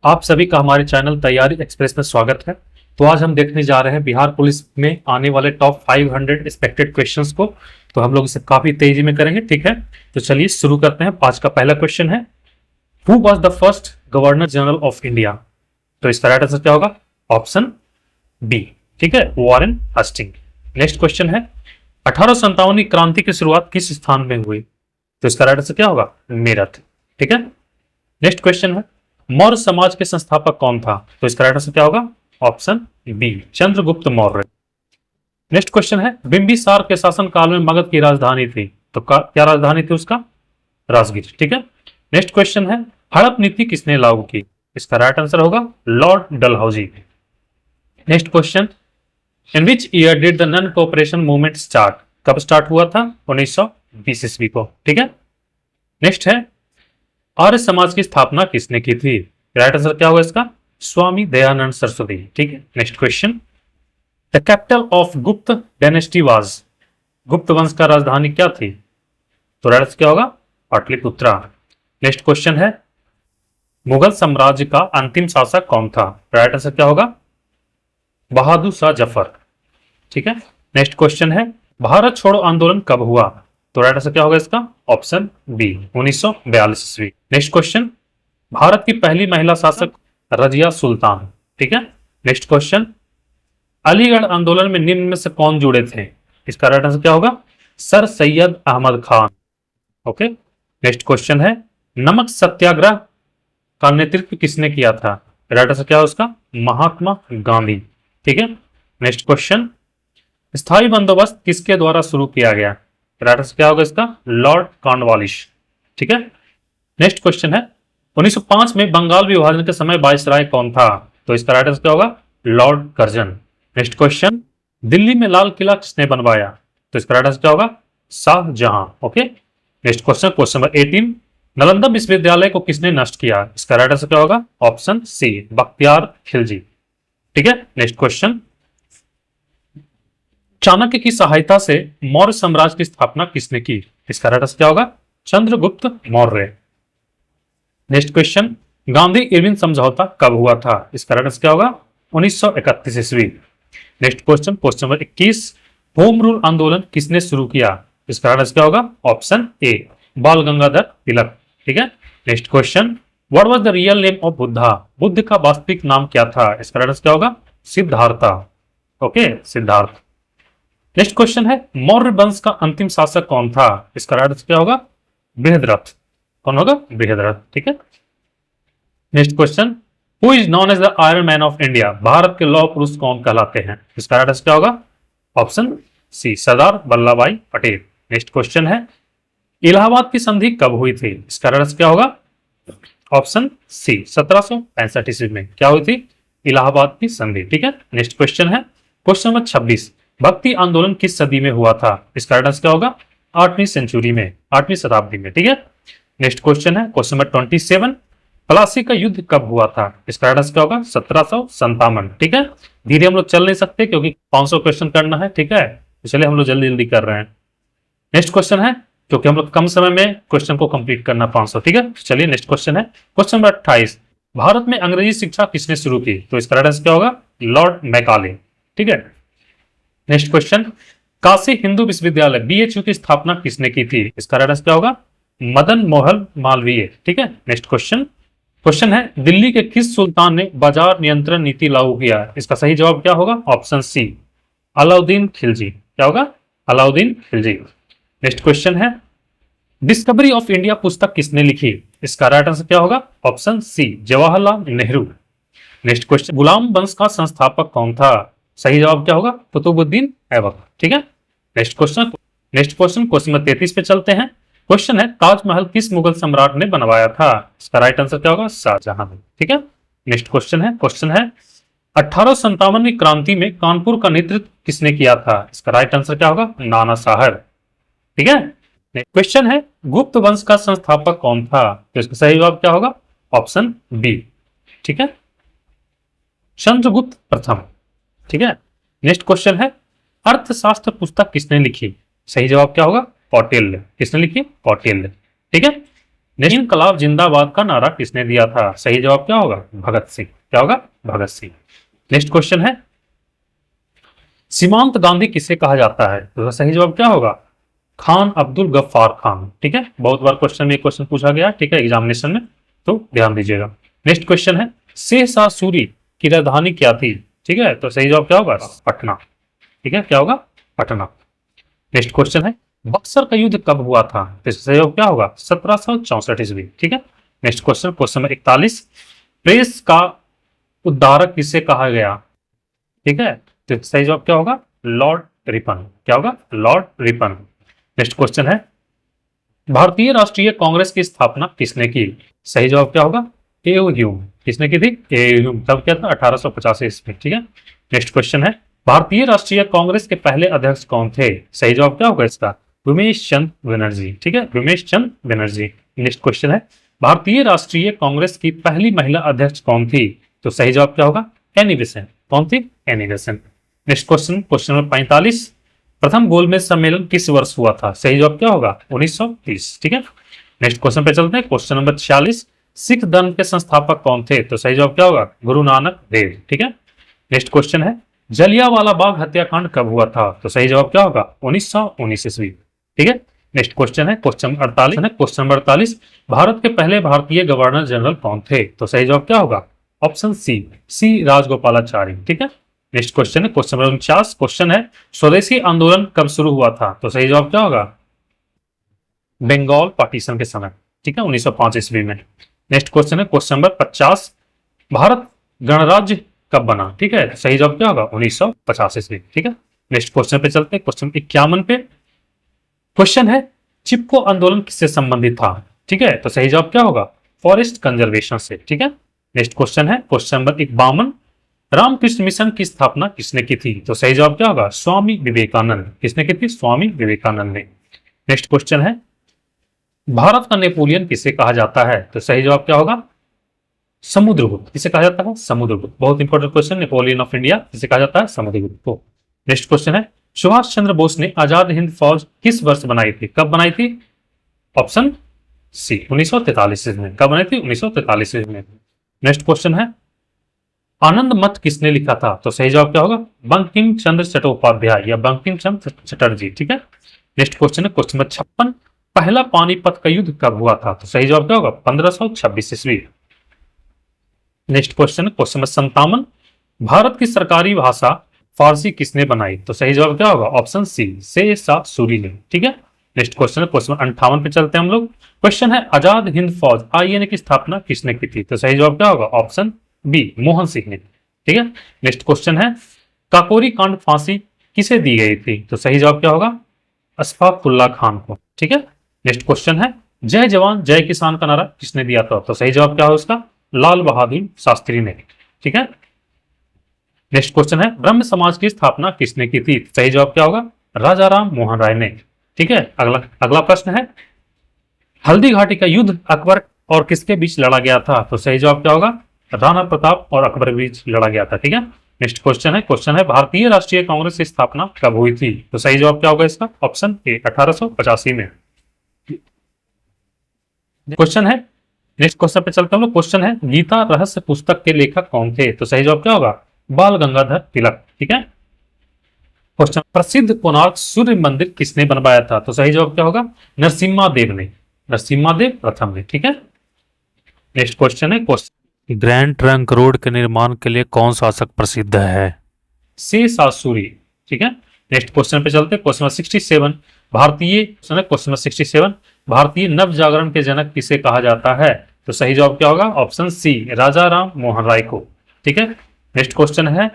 आप सभी का हमारे चैनल तैयारी एक्सप्रेस में स्वागत है। तो आज हम देखने जा रहे हैं बिहार पुलिस में आने वाले टॉप 500 एक्सपेक्टेड क्वेश्चंस को। तो हम लोग इसे काफी तेजी में करेंगे, ठीक है। तो चलिए शुरू करते हैं। आज का पहला क्वेश्चन है, who was the first governor general of India? तो इसका राइट आंसर क्या होगा? ऑप्शन बी, ठीक है, वॉरेन हस्टिंग। नेक्स्ट क्वेश्चन है, 1857 की क्रांति की शुरुआत किस स्थान में हुई? तो इसका राइट आंसर क्या होगा? मेरठ, ठीक है। नेक्स्ट क्वेश्चन है, मौर्य समाज के संस्थापक कौन था? तो इसका राइट आंसर क्या होगा? Option B, Chandragupta Maurya. Next question है, बिंबिसार के शासन काल में मगध की राजधानी थी, तो क्या राजधानी थी उसका? राजगीर, ठीक है। नेक्स्ट क्वेश्चन है, हड़प नीति किसने लागू की? इसका राइट आंसर होगा Lord Dalhousie. Next question, in which year did the non cooperation movement start? कब स्टार्ट हुआ था? 1920 ईस्वी को, ठीक है। नेक्स्ट है, आर्य समाज की स्थापना किसने की थी? राइट आंसर क्या होगा इसका? स्वामी दयानंद सरस्वती, ठीक है। Next question, the capital of गुप्त डायनेस्टी वाज? गुप्त वंश का राजधानी क्या थी? तो राइट आंसर क्या होगा? पाटलिपुत्रा। नेक्स्ट क्वेश्चन है, मुगल साम्राज्य का अंतिम शासक कौन था? राइट आंसर क्या होगा? बहादुर शाह जफर, ठीक है। नेक्स्ट क्वेश्चन है, भारत छोड़ो आंदोलन कब हुआ? तो राइट आंसर क्या होगा इसका? ऑप्शन बी, 1942 ईस्वी। नेक्स्ट क्वेश्चन, भारत की पहली महिला शासक रजिया सुल्तान, ठीक है। नेक्स्ट क्वेश्चन, अलीगढ़ आंदोलन में निम्न में से कौन जुड़े थे? इसका राइट आंसर क्या होगा? Sir Syed Ahmad Khan, okay. Next question है, नमक सत्याग्रह का नेतृत्व किसने किया था? राइट आंसर क्या है उसका? महात्मा गांधी, ठीक है। नेक्स्ट क्वेश्चन, स्थायी बंदोबस्त किसके द्वारा शुरू किया गया? राइट आंसर क्या होगा इसका? लॉर्ड कॉर्नवालिस, ठीक है। नेक्स्ट क्वेश्चन है, 1905 में बंगाल विभाजन के समय वायसराय कौन था? तो इसका राइट आंसर क्या होगा? Lord Curzon. Next question, Delhi में लाल किला किसने बनवाया? तो इसका राइट आंसर क्या होगा? Shahjahan, okay. Next question, question number 18, Nalanda विश्वविद्यालय को किसने नष्ट किया? इसका राइट आंसर क्या होगा? ऑप्शन सी, बख्तियार खिलजी, ठीक है। नेक्स्ट क्वेश्चन, चाणक्य की सहायता से मौर्य साम्राज्य की स्थापना किसने की? इसका राइट आंसर क्या होगा? Chandragupta Maurya. Next question, Gandhi Irwin समझौता कब हुआ था? इसका राइट आंसर क्या होगा? 1931 ईस्वी। Next question, question number 21, home rule आंदोलन किसने शुरू किया? इसका राइट आंसर क्या होगा? ऑप्शन ए, बाल गंगाधर तिलक, ठीक है। Next question, what was the real name of Buddha? Buddha का वास्तविक नाम क्या था? इसका राइट आंसर क्या होगा? Siddhartha, okay, Siddharth. Next question है, मौर्य वंश का अंतिम शासक कौन था? इसका राइट आंसर क्या होगा? बृहद्रथ। कौन होगा? बृहद्रथ, ठीक है। Next question, who is known as the iron man of India? Bharat के लौह पुरुष कौन कहलाते हैं? इसका राइट आंसर क्या होगा? ऑप्शन सी, सरदार वल्लभ भाई पटेल। नेक्स्ट क्वेश्चन है, इलाहाबाद की संधि कब हुई थी? इसका राइट आंसर क्या होगा? ऑप्शन सी, 1765 ईस्वी में क्या हुई थी? इलाहाबाद की संधि, ठीक है। नेक्स्ट क्वेश्चन है, क्वेश्चन नंबर 26, भक्ति आंदोलन किस सदी में हुआ था? इसका राइट आंसर क्या होगा? 8वीं सेंचुरी में, 8वीं शताब्दी में, ठीक है। नेक्स्ट क्वेश्चन है, क्वेश्चन नंबर 27, प्लासी का युद्ध कब हुआ था? इसका राइट आंसर क्या होगा? 1757, ठीक है। धीरे हम लोग चल नहीं सकते क्योंकि 500 क्वेश्चन करना है, ठीक है, इसलिए हम लोग जल्दी जल्दी कर रहे हैं। नेक्स्ट क्वेश्चन है, क्योंकि हम लोग कम समय में क्वेश्चन को कंप्लीट करना 500, ठीक है। चलिए नेक्स्ट क्वेश्चन है, क्वेश्चन नंबर 28, भारत में अंग्रेजी शिक्षा किसने शुरू की? तो इसका राइट आंसर क्या होगा? लॉर्ड मैकाले, ठीक है। नेक्स्ट क्वेश्चन, काशी हिंदू विश्वविद्यालय बीएचयू की स्थापना किसने की थी? इसका राइट आंसर क्या होगा? मदन मोहन मालवीय, ठीक है। नेक्स्ट क्वेश्चन, क्वेश्चन है, दिल्ली के किस सुल्तान ने बाजार नियंत्रण नीति लागू किया? इसका सही जवाब क्या होगा? Option C, Alauddin Khilji. क्या होगा? अलाउद्दीन खिलजी। नेक्स्ट क्वेश्चन है, डिस्कवरी ऑफ इंडिया पुस्तक किसने लिखी? इसका राइट आंसर क्या होगा? Option C, Jawaharlal Nehru. Next question, गुलाम वंश का संस्थापक कौन था? सही जवाब क्या होगा? कुतुबुद्दीन ऐबक, ठीक है। नेक्स्ट क्वेश्चन, क्वेश्चन नंबर 33 पे चलते हैं। क्वेश्चन है, ताजमहल किस मुगल सम्राट ने बनवाया था? इसका राइट आंसर क्या होगा? शाहजहां, ठीक है। नेक्स्ट क्वेश्चन है 1857 की क्रांति में कानपुर का नेतृत्व किसने किया था? इसका राइट आंसर क्या होगा? नाना साहब, ठीक है। क्वेश्चन है, गुप्त वंश का संस्थापक कौन था? तो इसका सही जवाब क्या होगा? ऑप्शन बी, ठीक है, चंद्रगुप्त प्रथम, ठीक है। नेक्स्ट क्वेश्चन है, अर्थशास्त्र पुस्तक किसने लिखी? सही जवाब क्या होगा? कौटिल्य। किसने लिखी? कौटिल्य, ठीक है। इनकलाब जिंदाबाद का नारा किसने दिया था? सही जवाब क्या होगा? भगत सिंह। क्या होगा? भगत सिंह। नेक्स्ट क्वेश्चन है, सीमांत गांधी किसे कहा जाता है? तो सही जवाब क्या होगा? खान अब्दुल गफ्फार खान। ठीक है, बहुत बार क्वेश्चन में क्वेश्चन पूछा गया, ठीक है, एग्जामिनेशन में, तो ध्यान दीजिएगा। नेक्स्ट क्वेश्चन है, शेरशाह सूरी की राजधानी क्या थी? ठीक है, तो सही जवाब क्या होगा? पटना। ठीक है, क्या होगा? पटना। नेक्स्ट क्वेश्चन है, बक्सर का युद्ध कब हुआ था? तो सही जवाब क्या होगा? 1764 ईस्वी। ठीक है। Next question, question number 41, press का उद्धारक किसे कहा गया? ठीक है, तो सही जवाब क्या होगा? Lord Ripon. क्या होगा? Lord Ripon. नेक्स्ट क्वेश्चन है, भारतीय राष्ट्रीय कांग्रेस की स्थापना किसने की? सही जवाब क्या होगा? एओ ह्यूम। किसने की थी? एओ ह्यूम। तब क्या था? 1885 ईस्वी। ठीक है। नेक्स्ट क्वेश्चन है, भारतीय राष्ट्रीय कांग्रेस के पहले अध्यक्ष कौन थे? सही जवाब क्या होगा इसका? उमेश चंद बनर्जी। ठीक है, उमेश चंद बनर्जी। नेक्स्ट क्वेश्चन है, भारतीय राष्ट्रीय कांग्रेस की पहली महिला अध्यक्ष कौन थी? तो सही जवाब क्या होगा? Annie Besant. कौन थी? Annie Besant. Next question, question number 45, प्रथम गोलमेज सम्मेलन किस वर्ष हुआ था? सही जवाब क्या होगा? 1930। ठीक है। नेक्स्ट क्वेश्चन पे चलते हैं, क्वेश्चन नंबर 46, सिख धर्म के संस्थापक कौन थे? तो सही जवाब क्या होगा? गुरु नानक देव। ठीक है। नेक्स्ट क्वेश्चन है, जलियांवाला बाग हत्याकांड कब हुआ था? तो सही जवाब क्या होगा? 1919 ईस्वी। ठीक है। नेक्स्ट क्वेश्चन है, क्वेश्चन 48 है, क्वेश्चन नंबर 48, भारत के पहले भारतीय गवर्नर जनरल कौन थे? तो सही जवाब क्या होगा? Option C Rajagopalachari. ठीक है। नेक्स्ट क्वेश्चन है, क्वेश्चन नंबर 49, क्वेश्चन है, स्वदेशी आंदोलन कब शुरू हुआ था? तो सही जवाब क्या होगा? बंगाल पार्टीशन के समय। ठीक है, 1905 ईस्वी में। नेक्स्ट क्वेश्चन है, क्वेश्चन नंबर 50, भारत गणराज्य कब बना? ठीक है, सही जवाब क्या होगा? 1950 ईस्वी। ठीक है। नेक्स्ट क्वेश्चन पे चलते हैं, क्वेश्चन 51 पे क्वेश्चन है, चिपको आंदोलन किससे संबंधित था? ठीक है, तो सही जवाब क्या होगा? फॉरेस्ट कंजर्वेशन से। ठीक है। नेक्स्ट क्वेश्चन है, क्वेश्चन नंबर 51, रामकृष्ण मिशन की स्थापना किसने की थी? तो सही जवाब क्या होगा? स्वामी विवेकानंद। किसने की थी? स्वामी विवेकानंद ने। नेक्स्ट क्वेश्चन है, भारत का नेपोलियन किसे कहा जाता है? तो सही जवाब क्या होगा? समुद्रगुप्त। किसे कहा जाता है? समुद्रगुप्त। बहुत important question, Napoleon of India किसे कहा जाता है? समुद्रगुप्त को। नेक्स्ट क्वेश्चन है, सुभाष चंद्र बोस ने आजाद हिंद फौज किस वर्ष बनाई थी? कब बनाई थी? ऑप्शन सी 1943 में। कब बनाई थी? 1943 में। नेक्स्ट क्वेश्चन है, आनंद मठ किसने लिखा था? तो सही जवाब क्या होगा? बंकिम चंद्र चट्टोपाध्याय या बंकिम चंद्र चटर्जी। ठीक है। नेक्स्ट क्वेश्चन है, क्वेश्चन नंबर 56, पहला पानीपत का युद्ध कब हुआ था? तो सही जवाब क्या होगा? 1526 ईस्वी। Next question, question number 57, Bharat की सरकारी भाषा फारसी किसने बनाई? तो सही जवाब क्या होगा? ऑप्शन सी शेरशाह सूरी ने। ठीक है। नेक्स्ट क्वेश्चन है, क्वेश्चन 58 पे चलते हैं हम लोग। क्वेश्चन है, आजाद हिंद फौज आईएनए की स्थापना किसने की थी? तो सही जवाब क्या होगा? ऑप्शन बी मोहन सिंह ने। ठीक है। नेक्स्ट क्वेश्चन है, काकोरी कांड फांसी किसे दी गई थी? तो सही जवाब क्या होगा? अशफाकुल्ला खान को। ठीक है। नेक्स्ट क्वेश्चन है, जय जवान जय किसान का नारा किसने दिया था? तो सही जवाब क्या होगा उसका? लाल बहादुर शास्त्री ने। ठीक है। नेक्स्ट क्वेश्चन है, ब्रह्म समाज की स्थापना किसने की थी? सही जवाब क्या होगा? राजा राम मोहन राय ने। ठीक है। अगला प्रश्न है, हल्दी घाटी का युद्ध अकबर और किसके बीच लड़ा गया था? तो सही जवाब क्या होगा? राणा प्रताप और अकबर के बीच लड़ा गया था। ठीक है। नेक्स्ट क्वेश्चन है, भारतीय राष्ट्रीय कांग्रेस की स्थापना कब हुई थी? तो सही जवाब क्या होगा इसका? ऑप्शन ए 1885 में। क्वेश्चन है, नेक्स्ट क्वेश्चन पे चलते हैं हम लोग। क्वेश्चन है, गीता रहस्य पुस्तक के लेखक कौन थे? तो सही जवाब क्या होगा? बाल गंगाधर तिलक। ठीक है। क्वेश्चन, प्रसिद्ध कोणार्क सूर्य मंदिर किसने बनवाया था? तो सही जवाब क्या होगा? नरसिम्हा देव ने। नरसिम्हा देव प्रथम ने। ठीक है। नेक्स्ट क्वेश्चन है, क्वेश्चन, ग्रैंड ट्रंक रोड के निर्माण के लिए कौन शासक प्रसिद्ध है? शेरशाह सूरी। ठीक है। नेक्स्ट क्वेश्चन पे चलते हैं, क्वेश्चन 67, क्वेश्चन 67, भारतीय नव जागरण के जनक किसे कहा जाता है? तो सही जवाब क्या होगा? ऑप्शन सी राजा राम मोहन राय को। ठीक है। नेक्स्ट क्वेश्चन है,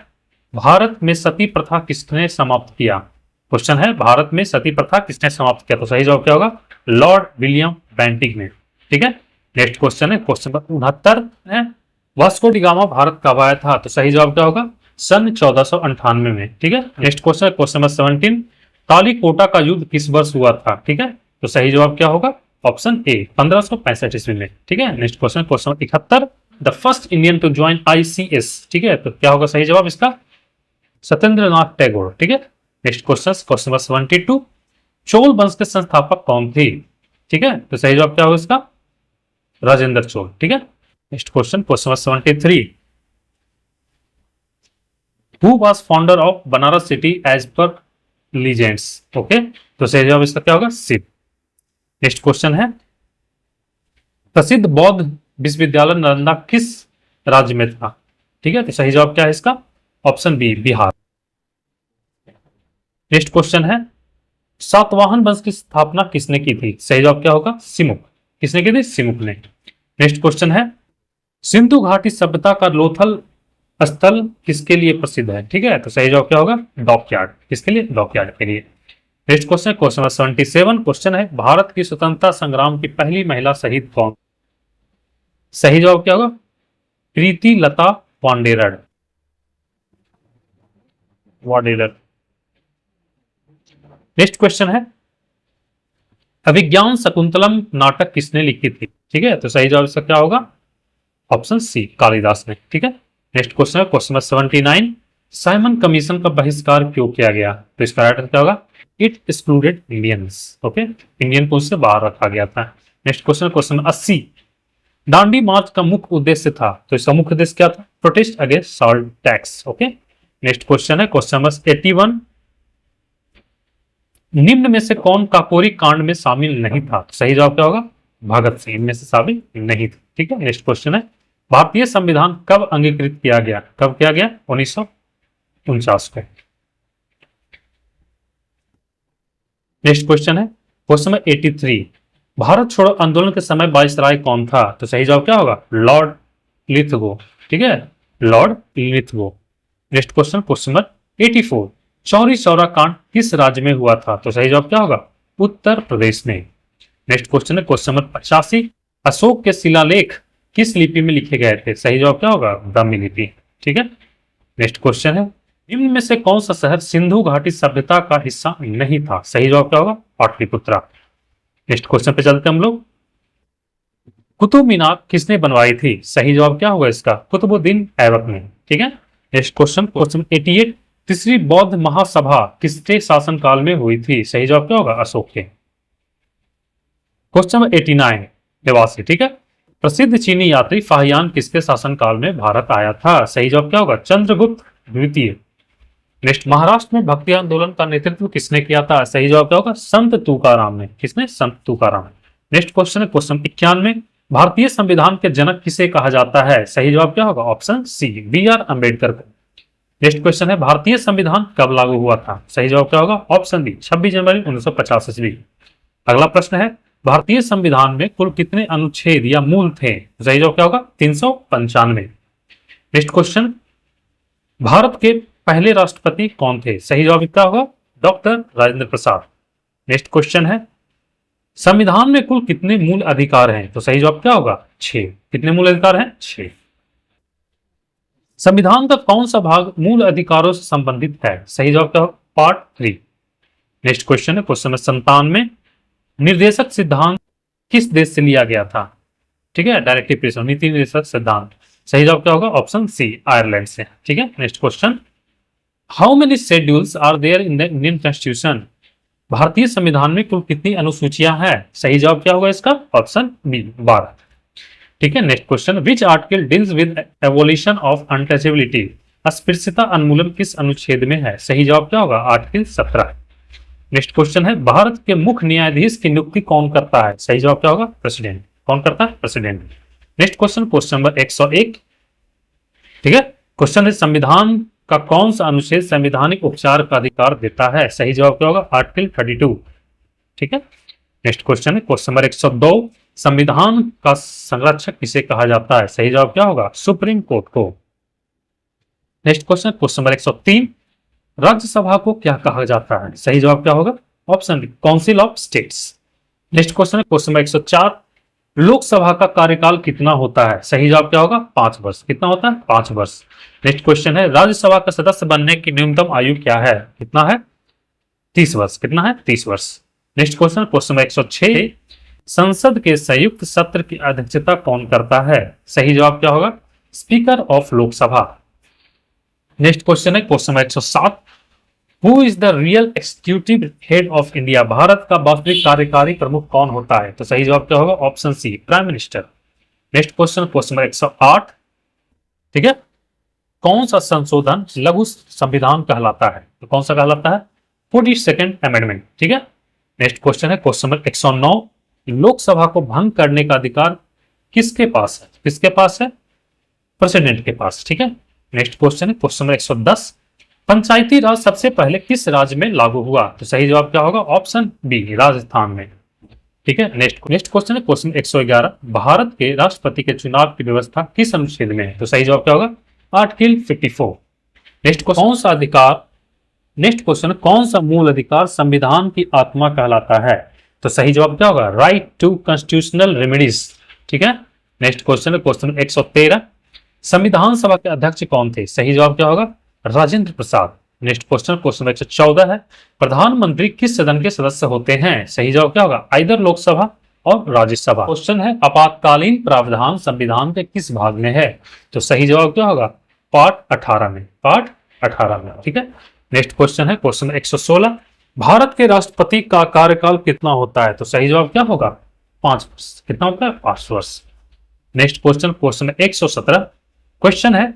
भारत में सती प्रथा किसने समाप्त किया? क्वेश्चन है, भारत में सती प्रथा किसने समाप्त किया? तो सही जवाब क्या होगा? लॉर्ड विलियम बेंटिक ने। ठीक है। नेक्स्ट क्वेश्चन है, क्वेश्चन 69 है, वास्को डी गामा भारत कब आया था? तो सही जवाब क्या होगा? सन 1498 में। ठीक है। नेक्स्ट क्वेश्चन है, क्वेश्चन नंबर 17, कालीकोटा का युद्ध किस वर्ष हुआ था? ठीक है। तो सही जवाब क्या होगा? ऑप्शन ए 1565 ईस्वी में। ठीक है। Next question, question 71, the first Indian to join ICS. ठीक है। तो क्या होगा सही जवाब इसका? सत्येंद्र नाथ टैगोर। ठीक है। Next question, question number 72, Chola वंश के संस्थापक कौन थे? ठीक है। तो सही जवाब क्या होगा इसका? राजेंद्र चोल। ठीक है, next question, question number 73, who was founder of Banaras city as per legends. Okay, तो सही जवाब इसका क्या होगा, शिव। नेक्स्ट क्वेश्चन है, प्रसिद्ध बौद्ध विश्वविद्यालय नालंदा किस राज्य में था। ठीक है, तो सही जवाब क्या है इसका, option B, Bihar. Next question है, सातवाहन वंश की स्थापना किसने की थी। सही जवाब क्या होगा, सिमुक। किसने की थी, सिमुक ने। नेक्स्ट क्वेश्चन है, सिंधु घाटी सभ्यता का लोथल स्थल किसके लिए प्रसिद्ध है। ठीक है, तो सही जवाब क्या होगा, डॉकयार्ड। किसके लिए, डॉकयार्ड के लिए। Next question, question number 77 question है, भारत की स्वतंत्रता संग्राम की पहली महिला शहीद कौन। सही जवाब क्या होगा, प्रीति लता वाडेरर। नेक्स्ट क्वेश्चन है, अभिज्ञान शकुंतलम नाटक किसने लिखी थी। ठीक है, तो सही जवाब इसका क्या होगा, ऑप्शन सी, कालिदास ने। ठीक है, नेक्स्ट क्वेश्चन है, क्वेश्चन नंबर 79, साइमन कमीशन का बहिष्कार क्यों किया गया। तो इसका राइट आंसर क्या होगा, it excluded Indians. Okay, Indian को उससे बाहर रखा गया था। Next question, question number 80, Dandi march का मुख्य उद्देश्य था। तो इसका मुख्य उद्देश्य क्या था, protest against salt tax. Okay, next question है, क्वेश्चन नंबर 81, निम्न में से कौन काकोरी कांड में शामिल नहीं था। तो सही जवाब क्या होगा, भगत सिंह इनमें से शामिल नहीं था। ठीक है, नेक्स्ट क्वेश्चन है, भारतीय संविधान कब अंगीकृत किया गया। कब किया गया, 1949 को। नेक्स्ट क्वेश्चन है, क्वेश्चन नंबर 83, भारत छोड़ो आंदोलन के समय वायसराय कौन था। तो सही जवाब क्या होगा, लॉर्ड लिथगो। ठीक है, Lord Lithgow. Next question, question number 84, Chauri Chaura कांड किस राज्य में हुआ था। तो सही जवाब क्या होगा, उत्तर प्रदेश में। नेक्स्ट क्वेश्चन है, क्वेश्चन नंबर 85, अशोक के शिलालेख किस लिपि में लिखे गए थे। सही जवाब क्या होगा, ब्राह्मी लिपि। ठीक है, नेक्स्ट क्वेश्चन है, निम्न में से कौन सा शहर सिंधु घाटी सभ्यता का हिस्सा नहीं था। सही जवाब क्या होगा, पाटलिपुत्रा। नेक्स्ट क्वेश्चन पे चलते हम लोग, कुतुब मीनार किसने बनवाई थी। सही जवाब क्या होगा इसका, कुतुबुद्दीन ऐबक ने। ठीक है, नेक्स्ट क्वेश्चन, क्वेश्चन 88, तीसरी बौद्ध महासभा किसके शासनकाल में हुई थी। सही जवाब क्या होगा, अशोक के। क्वेश्चन 89, 82, ठीक है, प्रसिद्ध चीनी यात्री फाहियान किसके शासनकाल में भारत आया था। सही जवाब क्या होगा, चंद्रगुप्त द्वितीय। नेक्स्ट, महाराष्ट्र में भक्ति आंदोलन का नेतृत्व किसने किया था। सही जवाब क्या होगा, संत तुकाराम ने। किसने, संत तुकाराम। नेक्स्ट क्वेश्चन है, क्वेश्चन 91, भारतीय संविधान के जनक किसे कहा जाता है। सही जवाब क्या होगा, option C, B R Ambedkar को। नेक्स्ट क्वेश्चन है, भारतीय संविधान कब लागू हुआ था। सही जवाब क्या होगा, ऑप्शन डी, 26 जनवरी 1950 ईस्वी। अगला प्रश्न है, भारतीय संविधान में कुल कितने अनुच्छेद या मूल थे। सही जवाब क्या होगा, 395। नेक्स्ट क्वेश्चन, भारत के पहले राष्ट्रपति कौन थे। सही जवाब क्या होगा, डॉक्टर राजेंद्र प्रसाद। नेक्स्ट क्वेश्चन है, संविधान में कुल कितने मूल अधिकार हैं। तो सही जवाब क्या होगा, 6। कितने मूल अधिकार हैं, 6। संविधान का कौन सा भाग मूल अधिकारों से संबंधित है। सही जवाब क्या होगा, पार्ट 3। नेक्स्ट क्वेश्चन है, क्वेश्चन नंबर 97, निर्देशक सिद्धांत किस देश से लिया गया था। ठीक है, डायरेक्टिव प्रिंसिपल, नीति निर्देशक सिद्धांत। सही जवाब क्या होगा, ऑप्शन सी, आयरलैंड से। ठीक है, next question, how many schedules are there in the Indian constitution. भारतीय संविधान में कुल कितनी अनुसूचियां हैं। सही जवाब क्या होगा इसका, ऑप्शन बी, 12। ठीक है, next question, which article deals with abolition of untouchability. अस्पृश्यता उन्मूलन किस अनुच्छेद में है। सही जवाब क्या होगा, आर्टिकल 17। नेक्स्ट क्वेश्चन है, भारत के मुख्य न्यायाधीश की नियुक्ति कौन करता है। सही जवाब क्या होगा, प्रेसिडेंट। कौन करता है, president. Next question, question number 101, ठीक है, क्वेश्चन है, संविधान का कौन सा अनुच्छेद संवैधानिक उपचार का अधिकार देता है। सही जवाब क्या होगा, आर्टिकल 32। ठीक है, नेक्स्ट क्वेश्चन है, क्वेश्चन नंबर 102, संविधान का संरक्षक किसे कहा जाता है। सही जवाब क्या होगा, सुप्रीम कोर्ट को। Next question, question number 103, Rajya Sabha को क्या कहा जाता है। सही जवाब क्या होगा, option D, council of states. Next question है, क्वेश्चन नंबर 104, लोकसभा का कार्यकाल कितना होता है। सही जवाब क्या होगा, 5 वर्ष। कितना होता है, 5 वर्ष। नेक्स्ट क्वेश्चन है, राज्यसभा का सदस्य बनने की न्यूनतम आयु क्या है। कितना है, 30 वर्ष। कितना है, 30 वर्ष। नेक्स्ट क्वेश्चन, क्वेश्चन नंबर 106, संसद के संयुक्त सत्र की अध्यक्षता कौन करता है। सही जवाब क्या होगा, speaker of Lok Sabha. Next question है, question number 107, who is the real executive head of India. Bharat का वास्तविक कार्यकारी प्रमुख कौन होता है। तो सही जवाब क्या होगा, option C, prime minister. Next question, question number 108, ठीक है। कौन सा संशोधन लघु संविधान कहलाता है? तो कौन सा कहलाता है? 42nd अमेंडमेंट, ठीक है। नेक्स्ट क्वेश्चन है क्वेश्चन नंबर 109, लोकसभा को भंग करने का अधिकार किसके पास है? किसके पास है? प्रेसिडेंट के पास, ठीक है। नेक्स्ट क्वेश्चन है क्वेश्चन नंबर 110, पंचायती राज सबसे पहले किस राज्य में लागू हुआ? तो सही जवाब क्या होगा? ऑप्शन बी, राजस्थान में, ठीक है। नेक्स्ट क्वेश्चन है क्वेश्चन 111, भारत के राष्ट्रपति के चुनाव की व्यवस्था किस अनुच्छेद में है? तो सही जवाब क्या होगा? आर्टिकल 54। नेक्स्ट क्वेश्चन, कौन सा अधिकार, नेक्स्ट क्वेश्चन, कौन सा मूल अधिकार संविधान की आत्मा कहलाता है? तो सही जवाब क्या होगा? राइट टू कॉन्स्टिट्यूशनल रेमेडीज, ठीक है। नेक्स्ट क्वेश्चन है क्वेश्चन 113, संविधान सभा के अध्यक्ष कौन थे? सही जवाब क्या होगा? Rajendra Prasad. Next question, question 114 है, प्रधानमंत्री किस सदन के सदस्य होते हैं? सही जवाब क्या होगा? आइदर लोकसभा और राज्यसभा। क्वेश्चन है, आपातकालीन प्रावधान संविधान के किस भाग में है? तो सही जवाब क्या होगा? पार्ट 18 में, पार्ट 18 में, ठीक है। नेक्स्ट क्वेश्चन है क्वेश्चन 116, भारत के राष्ट्रपति का कार्यकाल कितना होता है? तो सही जवाब क्या होगा? 5 वर्ष। कितना होता है? 5 वर्ष। नेक्स्ट क्वेश्चन, क्वेश्चन 117, क्वेश्चन है,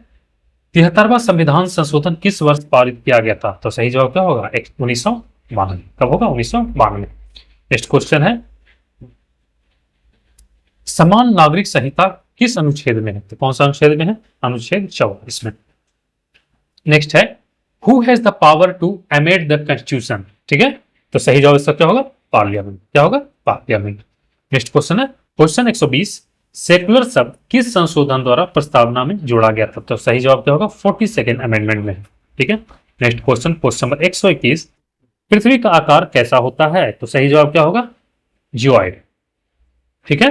73वां संविधान संशोधन किस वर्ष पारित किया गया था? तो सही जवाब क्या होगा? 1992। कब होगा? 1992। नेक्स्ट क्वेश्चन है, समान नागरिक संहिता किस अनुच्छेद में है? तो कौन सा अनुच्छेद में है? अनुच्छेद 44 में। नेक्स्ट है, who has the power to amend the constitution? ठीक है, तो सही जवाब इसका क्या होगा? पार्लियामेंट। क्या होगा? पार्लियामेंट। नेक्स्ट क्वेश्चन है क्वेश्चन 120, सेकुलर शब्द किस संशोधन द्वारा प्रस्तावना में जोड़ा गया था? तो सही जवाब क्या होगा? 42nd अमेंडमेंट में, ठीक है। नेक्स्ट क्वेश्चन, क्वेश्चन नंबर 121, पृथ्वी का आकार कैसा होता है? तो सही जवाब क्या होगा? जियोइड, ठीक है।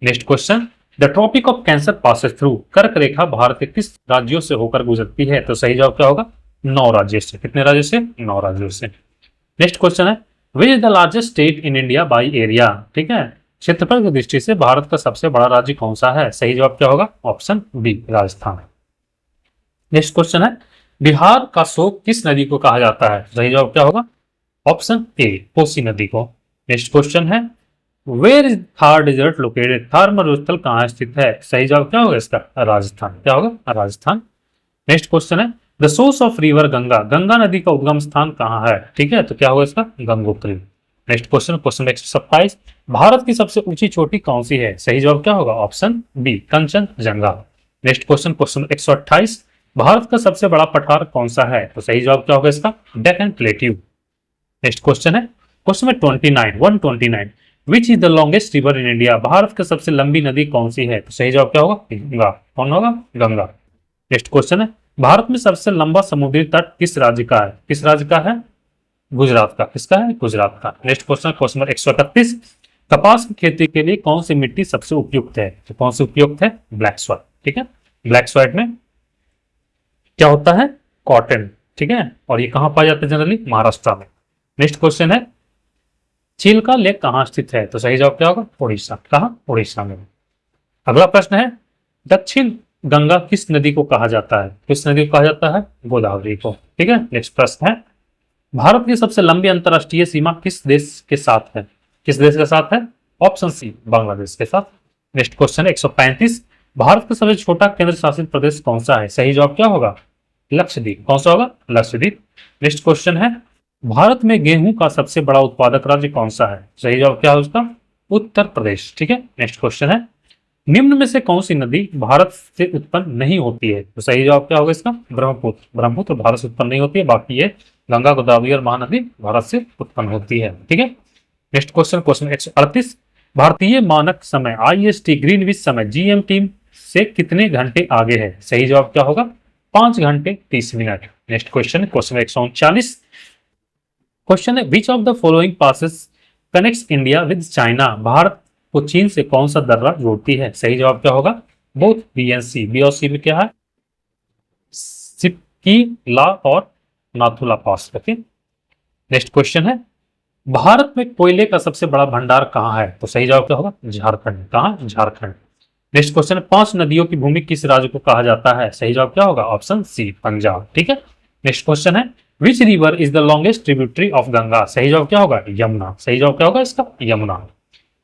Next question, the tropic of cancer passes through, कर्क रेखा भारत के किस राज्यों से होकर गुजरती है? तो सही जवाब क्या होगा? 9 राज्यों से। कितने राज्यों से? 9 राज्यों से। नेक्स्ट क्वेश्चन है, which is the largest state in India by area? ठीक है, क्षेत्रफल की दृष्टि से भारत का सबसे बड़ा राज्य कौन सा है? सही जवाब क्या होगा? Option B, Rajasthan. Next question है, बिहार का शोक किस नदी को कहा जाता है? सही जवाब क्या होगा? ऑप्शन ए, कोसी नदी को। नेक्स्ट क्वेश्चन है, where is Thar desert located? Thar मरुस्थल कहाँ स्थित है? सही जवाब क्या होगा इसका? राजस्थान। क्या होगा? राजस्थान। नेक्स्ट क्वेश्चन है, the source of river Ganga, Ganga नदी का उद्गम स्थान कहाँ है? ठीक है, तो क्या होगा इसका? Gangotri. Next question, question 127, Bharat की सबसे ऊंची चोटी कौन सी है? सही जवाब क्या होगा? Option B, Kangchenjunga. Next question, question 128, Bharat का सबसे बड़ा पठार कौन सा है? तो सही जवाब क्या होगा इसका? डेक्कन प्लेट्यू। नेक्स्ट क्वेश्चन है question 129, which is the longest river in India? Bharat की सबसे लंबी नदी कौन सी है? तो सही जवाब क्या होगा? गंगा। कौन होगा? गंगा। नेक्स्ट क्वेश्चन है, भारत में सबसे लंबा समुद्री तट किस राज्य का है? किस राज्य का है? गुजरात का। किसका है? गुजरात का। नेक्स्ट क्वेश्चन, क्वेश्चन 131, कपास की खेती के लिए कौन सी मिट्टी सबसे उपयुक्त है? तो कौन सी उपयुक्त है? Black soil. ठीक है, ब्लैक सॉइल में क्या होता है? कॉटन। ठीक है, और ये कहां पाया जाता है? जनरली महाराष्ट्र में। नेक्स्ट क्वेश्चन है, चिल्का लेक कहां स्थित है? तो सही जवाब क्या होगा? उड़ीसा। कहां? उड़ीसा में। अगला प्रश्न है, दक्षिण गंगा किस नदी को कहा जाता है? किस नदी को कहा जाता है? गोदावरी को। ठीक है। नेक्स्ट प्रश्न है, भारत की सबसे लंबी अंतरराष्ट्रीय सीमा किस देश के साथ है? किस देश के साथ है? ऑप्शन सी, बांग्लादेश के साथ। नेक्स्ट क्वेश्चन 135, भारत का सबसे छोटा केंद्र शासित प्रदेश कौन सा है? सही जवाब क्या होगा? लक्षद्वीप। कौन सा होगा? लक्षद्वीप। नेक्स्ट क्वेश्चन है, भारत में गेहूं का सबसे बड़ा उत्पादक राज्य कौन सा है? सही जवाब क्या है उसका? उत्तर प्रदेश। ठीक है। नेक्स्ट क्वेश्चन है, निम्न में से कौन सी नदी भारत से उत्पन्न नहीं होती है? तो सही जवाब क्या होगा इसका? ब्रह्मपुत्र। ब्रह्मपुत्र भारत से उत्पन्न नहीं होती है, बाकी ये गंगा, गोदावरी और महानदी भारत से उत्पन्न होती है। ठीक है। नेक्स्ट क्वेश्चन, क्वेश्चन 138, भारतीय मानक समय IST ग्रीनविच समय GMT से कितने घंटे आगे है? सही जवाब क्या होगा? 5 घंटे 30 minute. Next question, question 139, question है, which of the following passes connects India with China? Bharat को चीन से कौन सा दर्रा जोड़ती है? सही जवाब क्या होगा? Both B and C. B और सी में क्या है? सिपकी ला और Nathula pass. Okay. Next question है, भारत में कोयले का सबसे बड़ा भंडार कहाँ है? तो सही जवाब क्या होगा? झारखंड। कहाँ? झारखंड। नेक्स्ट क्वेश्चन है, 5 नदियों की भूमि किस राज्य को कहा जाता है? सही जवाब क्या होगा? Option C, Punjab. ठीक है। नेक्स्ट क्वेश्चन है, which river is the longest tributary of Ganga? सही जवाब क्या होगा? यमुना। सही जवाब क्या होगा इसका? यमुना।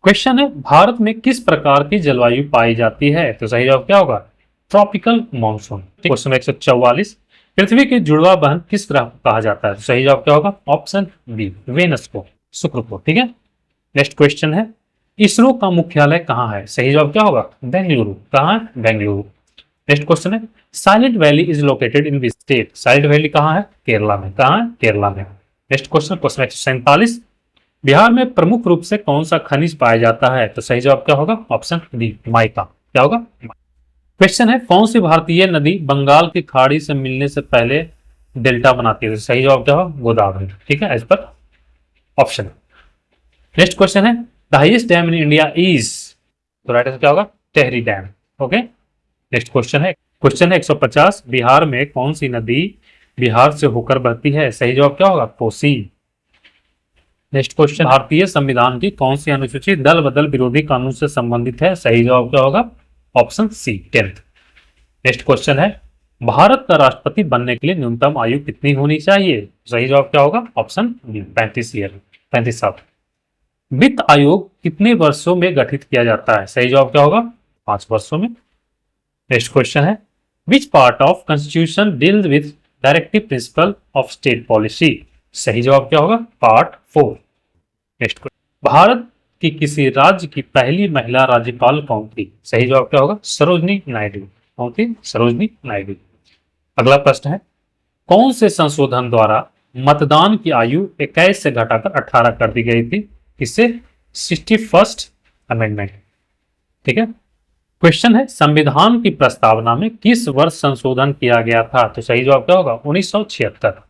क्वेश्चन है भारत में किस प्रकार की जलवायु पाई जाती है? तो सही जवाब क्या होगा? Tropical monsoon. क्वेश्चन 144, पृथ्वी की जुड़वा बहन किस ग्रह को कहा जाता है? सही जवाब क्या होगा? ऑप्शन बी, वेनस को, शुक्र को। ठीक है। नेक्स्ट क्वेश्चन है इसरो का मुख्यालय कहाँ है? सही जवाब क्या होगा? बेंगलुरु। कहाँ है? बेंगलुरु। नेक्स्ट क्वेश्चन है silent valley is located in which state? Silent valley कहाँ है? केरला में। कहाँ है? केरला में। नेक्स्ट क्वेश्चन 147, बिहार में प्रमुख रूप से कौन सा खनिज पाया जाता है? तो सही जवाब क्या होगा? Option D, mica. क्या होगा? क्वेश्चन है कौन सी भारतीय नदी बंगाल की खाड़ी से मिलने से पहले डेल्टा बनाती है? सही जवाब क्या होगा? गोदावरी। ठीक है, as per option. Next question है the highest dam in India is? तो राइट आंसर क्या होगा? Tehri dam. Okay. Next question है 150, बिहार में कौन सी नदी बिहार से होकर बहती है? सही जवाब क्या होगा? कोसी। नेक्स्ट क्वेश्चन भारतीय संविधान की कौन सी अनुसूची दल बदल विरोधी कानून से संबंधित है? सही जवाब क्या होगा? ऑप्शन सी, 10th। नेक्स्ट क्वेश्चन है भारत का राष्ट्रपति बनने के लिए न्यूनतम आयु कितनी होनी चाहिए? सही जवाब क्या होगा? ऑप्शन बी, 35 ईयर, 35 साल। वित्त आयोग कितने वर्षों में गठित किया जाता है? सही जवाब क्या होगा? 5 वर्षों में। नेक्स्ट क्वेश्चन है which part of constitution deals with directive principle of state policy? सही जवाब क्या होगा? पार्ट 4। नेक्स्ट क्वेश्चन भारत की किसी राज्य की पहली महिला राज्यपाल कौन थी? सही जवाब क्या होगा? सरोजनी नायडू। कौन थी? सरोजनी नायडू। अगला प्रश्न है कौन से संशोधन द्वारा मतदान की आयु 21 से घटाकर 18 कर दी गई थी? इससे 61st अमेंडमेंट। ठीक है। क्वेश्चन है संविधान की प्रस्तावना में किस वर्ष संशोधन किया गया था? तो सही जवाब क्या होगा? 1976।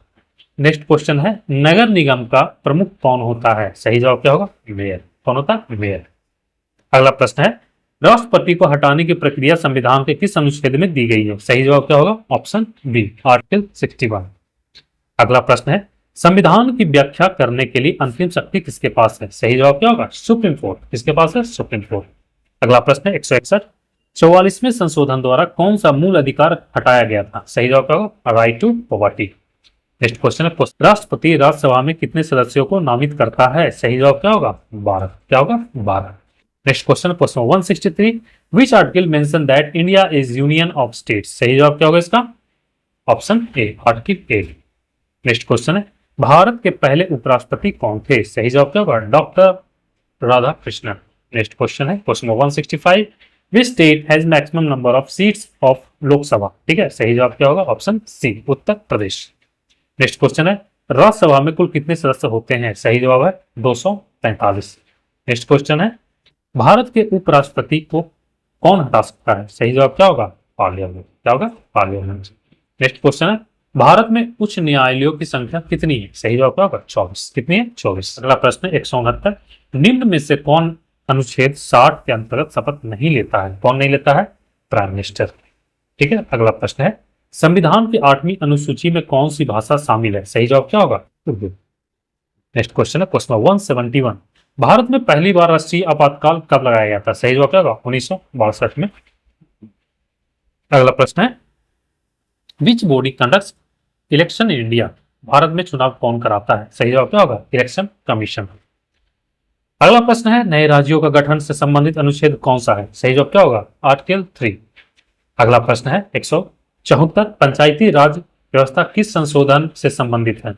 नेक्स्ट क्वेश्चन है नगर निगम का प्रमुख कौन होता है? सही जवाब क्या होगा? मेयर। कौन होता है? मेयर। अगला प्रश्न है राष्ट्रपति को हटाने की प्रक्रिया संविधान के किस अनुच्छेद में दी गई है? सही जवाब क्या होगा? Option B, article 61। अगला प्रश्न है संविधान की व्याख्या करने के लिए अंतिम शक्ति किसके पास है? सही जवाब क्या होगा? Supreme court. किसके पास है? Supreme court. अगला प्रश्न है 161, 44वें संशोधन द्वारा कौन सा मूल अधिकार हटाया गया था? सही जवाब क्या होगा? Right to property. Next question है राष्ट्रपति राज्यसभा में कितने सदस्यों को नामित करता है? सही जवाब क्या होगा? 12। क्या होगा? 12। Next question 163, which article mention that India is union of states? सही जवाब क्या होगा इसका? Option A, article 8। Next question है भारत के पहले उपराष्ट्रपति कौन थे? सही जवाब क्या होगा? डॉक्टर राधाकृष्णन। नेक्स्ट क्वेश्चन है 165, which state has maximum number of seats of Lok Sabha? ठीक है, सही जवाब क्या होगा? ऑप्शन सी, उत्तर प्रदेश। नेक्स्ट क्वेश्चन है राज्यसभा में कुल कितने सदस्य होते हैं? सही जवाब है 245। नेक्स्ट क्वेश्चन है भारत के उपराष्ट्रपति को कौन हटा सकता है? सही जवाब क्या होगा? पार्लियामेंट। क्या होगा? पार्लियामेंट। नेक्स्ट क्वेश्चन है भारत में उच्च न्यायालयों की संख्या कितनी है? सही जवाब क्या होगा? 24। कितनी है? 24। अगला प्रश्न है 169, निम्न में से कौन अनुच्छेद 60 के अंतर्गत शपथ नहीं लेता है? कौन नहीं लेता है? Prime minister. ठीक है। अगला प्रश्न है संविधान की 8वीं अनुसूची में कौन सी भाषा शामिल है? सही जवाब क्या होगा? उर्दू। नेक्स्ट क्वेश्चन है क्वेश्चन 171, भारत में पहली बार राष्ट्रीय आपातकाल कब लगाया गया था? सही जवाब क्या होगा? 1962 में। अगला प्रश्न है which body conducts election in India? Bharat में चुनाव कौन कराता है? सही जवाब क्या होगा? Election commission. अगला प्रश्न है नए राज्यों का गठन से संबंधित अनुच्छेद कौन सा है? सही जवाब क्या होगा? आर्टिकल 3। अगला प्रश्न है 174, पंचायती राज व्यवस्था किस संशोधन से संबंधित है?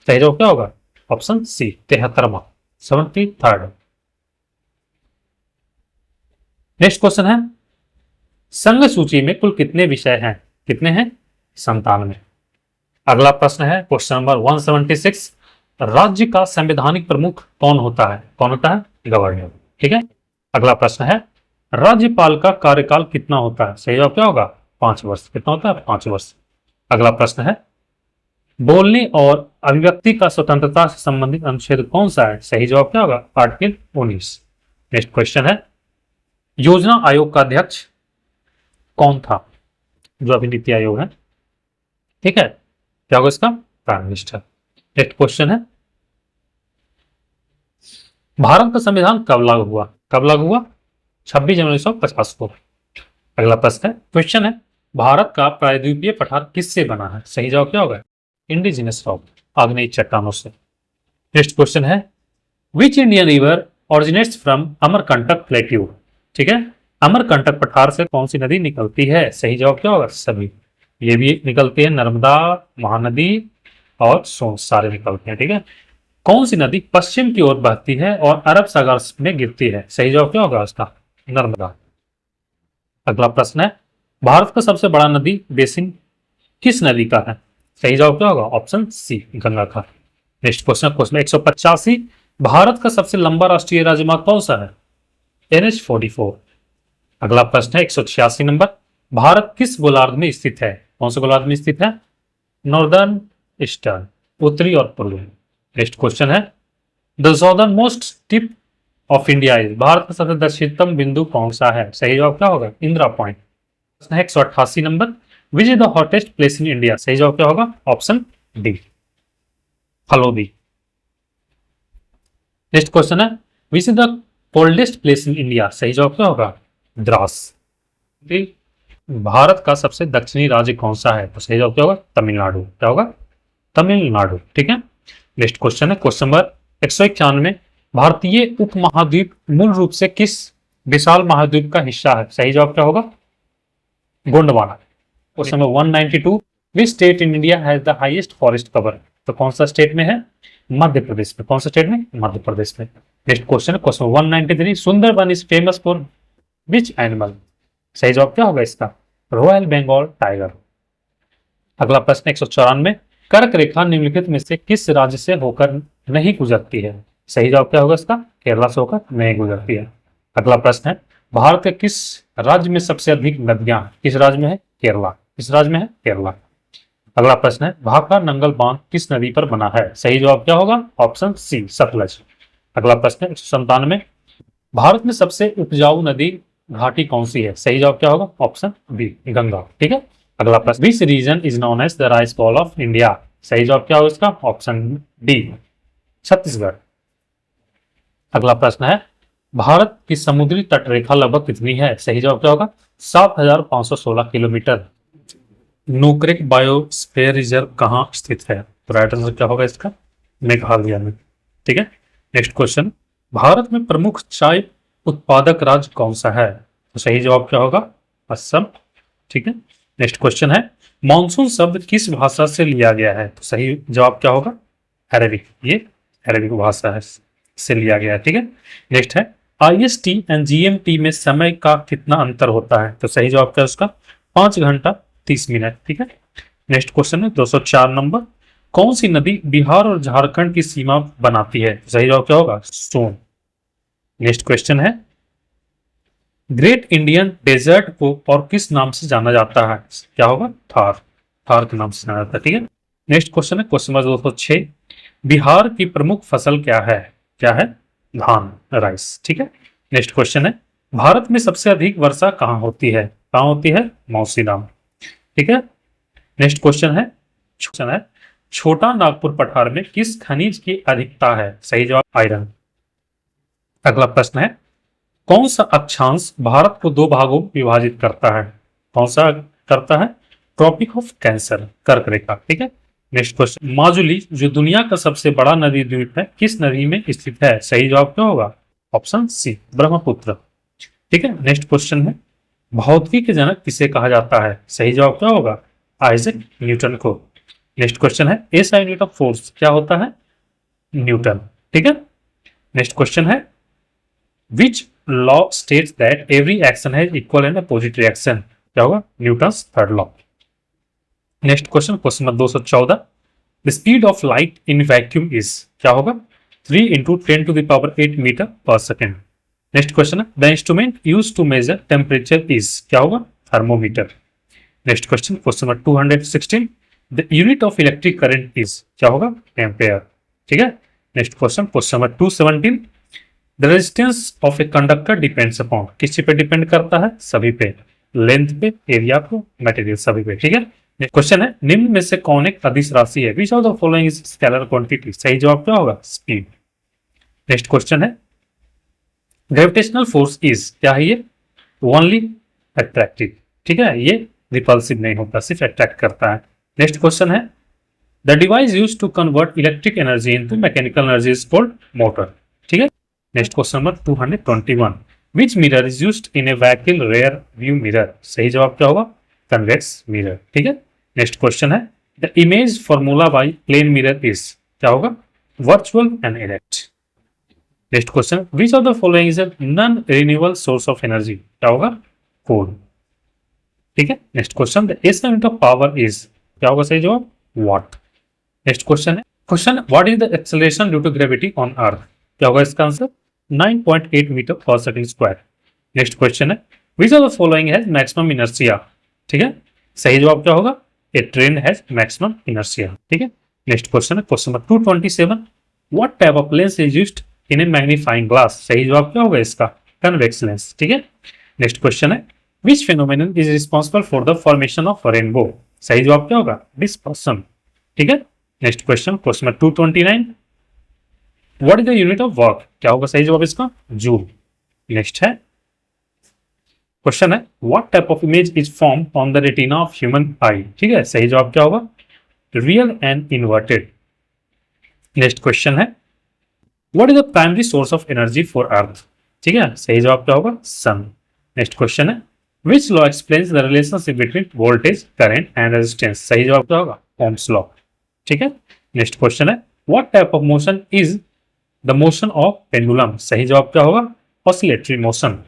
सही जवाब क्या होगा? ऑप्शन सी, 73वां, 73rd। नेक्स्ट क्वेश्चन है संघ सूची में कुल कितने विषय हैं? कितने हैं? 97। अगला प्रश्न है क्वेश्चन नंबर 176, राज्य का संवैधानिक प्रमुख कौन होता है? कौन होता है? गवर्नर। ठीक है। अगला प्रश्न है राज्यपाल का कार्यकाल कितना होता है? सही जवाब क्या होगा? 5 वर्ष। कितना होता है? 5 वर्ष। अगला प्रश्न है बोलने और अभिव्यक्ति का स्वतंत्रता से संबंधित अनुच्छेद कौन सा है? सही जवाब क्या होगा? आर्टिकल 19। नेक्स्ट क्वेश्चन है योजना आयोग का अध्यक्ष कौन था? जो अभी नीति आयोग है। ठीक है। क्या होगा इसका? Prime minister. नेक्स्ट क्वेश्चन है भारत का संविधान कब लागू हुआ? कब लागू हुआ? 26 जनवरी 1950 को। अगला प्रश्न है क्वेश्चन है भारत का प्रायद्वीपीय पठार किससे बना है? सही जवाब क्या होगा? इंडिजिनस रॉक, आग्नेय चट्टानों से। नेक्स्ट क्वेश्चन है which Indian river originates from Amarkantak plateau. ठीक है, अमरकंटक पठार से कौन सी नदी निकलती है? सही जवाब क्या होगा? सभी। ये भी निकलती है, नर्मदा, महानदी और सोन, सारे निकलते हैं। ठीक है, कौन सी नदी पश्चिम की ओर बहती है और अरब सागर में गिरती है? सही जवाब क्या होगा उसका? नर्मदा। अगला प्रश्न है, भारत का सबसे बड़ा नदी बेसिन किस नदी का है? सही जवाब क्या होगा? ऑप्शन सी, गंगा का। नेक्स्ट क्वेश्चन, क्वेश्चन 185, भारत का सबसे लंबा राष्ट्रीय राजमार्ग कौन सा है? NH-44। अगला प्रश्न है 186 नंबर, भारत किस गोलार्ध में स्थित है? कौन से गोलार्ध में स्थित है? नॉर्दर्न, ईस्टर्न, उत्तरी और पूर्वी। नेक्स्ट क्वेश्चन है, the southern most tip of India is, Bharat का सबसे दक्षिणतम बिंदु कौन सा है? सही जवाब क्या होगा? इंदिरा पॉइंट। प्रश्न है 188 नंबर, which is the hottest place in India? सही जवाब क्या होगा? Option D, Phalodi. Next question है, which is the coldest place in India? सही जवाब क्या होगा? द्रास। भारत का सबसे दक्षिणी राज्य कौन सा है? तो सही जवाब क्या होगा? तमिलनाडु। क्या होगा? तमिलनाडु। ठीक है, नेक्स्ट क्वेश्चन है क्वेश्चन नंबर 191, भारतीय उपमहाद्वीप मूल रूप से किस विशाल महाद्वीप का हिस्सा है? सही जवाब क्या होगा? Gondwana. Question number 192, which state in India has the highest forest cover? तो कौन सा स्टेट में है? मध्य प्रदेश में। कौन सा स्टेट में? मध्य प्रदेश में। नेक्स्ट क्वेश्चन है question 193, Sundarban is famous for which animal? सही जवाब क्या होगा इसका? Royal Bengal tiger. अगला प्रश्न 194, कर्क रेखा निम्नलिखित में से किस राज्य से होकर नहीं गुजरती है? सही जवाब क्या होगा इसका? केरला से होकर नहीं गुजरती है। अगला प्रश्न है, भारत के किस राज्य में सबसे अधिक नदियां? किस राज्य में है? केरला। किस राज्य में है? केरला। अगला प्रश्न है, भाखड़ा नंगल बांध किस नदी पर बना है? सही जवाब क्या होगा? Option C, Sutlej. अगला प्रश्न है 197, भारत में सबसे उपजाऊ नदी घाटी कौन सी है? सही जवाब क्या होगा? Option B, Ganga. ठीक है, अगला प्रश्न, which region is known as the rice bowl of India? सही जवाब क्या होगा इसका? Option D, Chhattisgarh. अगला प्रश्न है, भारत की समुद्री तटरेखा लगभग कितनी है? सही जवाब क्या होगा? 7516 किलोमीटर। नोकरेक बायोस्फीयर रिजर्व कहाँ स्थित है? तो राइट आंसर क्या होगा इसका? मेघालय में। ठीक है, नेक्स्ट क्वेश्चन, भारत में प्रमुख चाय उत्पादक राज्य कौन सा है? तो सही जवाब क्या होगा? असम। ठीक है, नेक्स्ट क्वेश्चन है, मानसून शब्द किस भाषा से लिया गया है? तो सही जवाब क्या होगा? अरेबिक। ये अरेबिक भाषा है से लिया गया है। ठीक है, नेक्स्ट है, IST एंड GMT में समय का कितना अंतर होता है? तो सही जवाब क्या है उसका? 5 घंटा 30 मिनट। ठीक है, नेक्स्ट क्वेश्चन है 204 नंबर, कौन सी नदी बिहार और झारखंड की सीमा बनाती है? सही जवाब क्या होगा? सोन। नेक्स्ट क्वेश्चन है, ग्रेट इंडियन डेजर्ट को और किस नाम से जाना जाता है? क्या होगा? थार। थार के नाम से जाना जाता है। ठीक है, नेक्स्ट क्वेश्चन है क्वेश्चन नंबर 206, बिहार की प्रमुख फसल क्या है? क्या है? धान, राइस। ठीक है, नेक्स्ट क्वेश्चन है, भारत में सबसे अधिक वर्षा कहाँ होती है? कहाँ होती है? मौसीनाम। ठीक है, नेक्स्ट क्वेश्चन है छोटा नागपुर पठार में किस खनिज की अधिकता है? सही जवाब आयरन। अगला प्रश्न है, कौन सा अक्षांश भारत को 2 भागों में विभाजित करता है? कौन सा करता है? ट्रॉपिक ऑफ कैंसर, कर्क रेखा। ठीक है, नेक्स्ट क्वेश्चन, माजुली जो दुनिया का सबसे बड़ा नदी द्वीप है किस नदी में स्थित है? सही जवाब क्या होगा? Option C, Brahmaputra. ठीक है, नेक्स्ट क्वेश्चन है, भौतिकी के जनक किसे कहा जाता है? सही जवाब क्या होगा? आइजैक न्यूटन को। नेक्स्ट क्वेश्चन है, SI यूनिट ऑफ फोर्स क्या होता है? न्यूटन। ठीक है, नेक्स्ट क्वेश्चन है, which law states that every action has equal and opposite reaction? क्या होगा? Newton's third law. Next question, question number 214, the speed of light in vacuum is? क्या होगा? 3 × 10⁸ मीटर पर सेकेंड। नेक्स्ट क्वेश्चन है, the instrument use to measure temperature is? क्या होगा? Thermometer. Next question, question number 216, the unit of electric current is? क्या होगा? Ampere. ठीक है, next question, question number 217, the resistance of a conductor depends upon? किस पे depend करता है? सभी पे, लेंथ पे, एरिया पे, मटेरियल, सभी पे। ठीक है, क्वेश्चन है, निम्न में से कौन एक अदिश राशि है? Which of the following is scalar quantity? सही जवाब क्या होगा? स्पीड। नेक्स्ट क्वेश्चन है, ग्रेविटेशनल फोर्स इज? क्या है ये? Only attractive. ठीक है, ये रिपल्सिव नहीं होता, सिर्फ अट्रैक्ट करता है। नेक्स्ट क्वेश्चन है, the device use to convert electric energy into mechanical energy is called motor. ठीक है, next question number 221, which mirror is used in a vehicle rear view mirror? सही जवाब क्या होगा? Convex mirror. ठीक है, नेक्स्ट क्वेश्चन है the image formula by plane mirror is, क्या होगा? Virtual and erect. Next question, which of the following is a non renewable source of energy? क्या होगा? कोल। ठीक है, next question, the SI unit of power is, क्या होगा सही जवाब? वाट। नेक्स्ट क्वेश्चन है, question what is the acceleration due to gravity on earth? क्या होगा इसका आंसर? 9.8 मीटर पर सेकंड स्क्वायर। नेक्स्ट क्वेश्चन है, which of the following has maximum inertia? ठीक है, सही जवाब क्या होगा? A train has maximum inertia. ठीक है, नेक्स्ट क्वेश्चन है question number 227, what type of lens is used in a magnifying glass? सही जवाब क्या होगा इसका? Convex lens. ठीक है, नेक्स्ट क्वेश्चन है, which phenomenon is responsible for the formation of rainbow? सही जवाब क्या होगा? डिस्पर्सन। ठीक है, next question question number 229, what is the unit of work? क्या होगा सही जवाब इसका? जूल। नेक्स्ट है क्वेश्चन है, what type of image is form on the retina of human eye? ठीक है, सही जवाब क्या होगा? Real and inverted. Next question है, what is the primary source of energy for earth? ठीक है, सही जवाब क्या होगा? सन। नेक्स्ट क्वेश्चन है, which law explains the relationship between voltage, current and resistance? सही जवाब क्या होगा? Ohm's law. ठीक है, नेक्स्ट क्वेश्चन है, what type of motion is the motion of pendulum? सही जवाब क्या होगा? Oscillatory motion.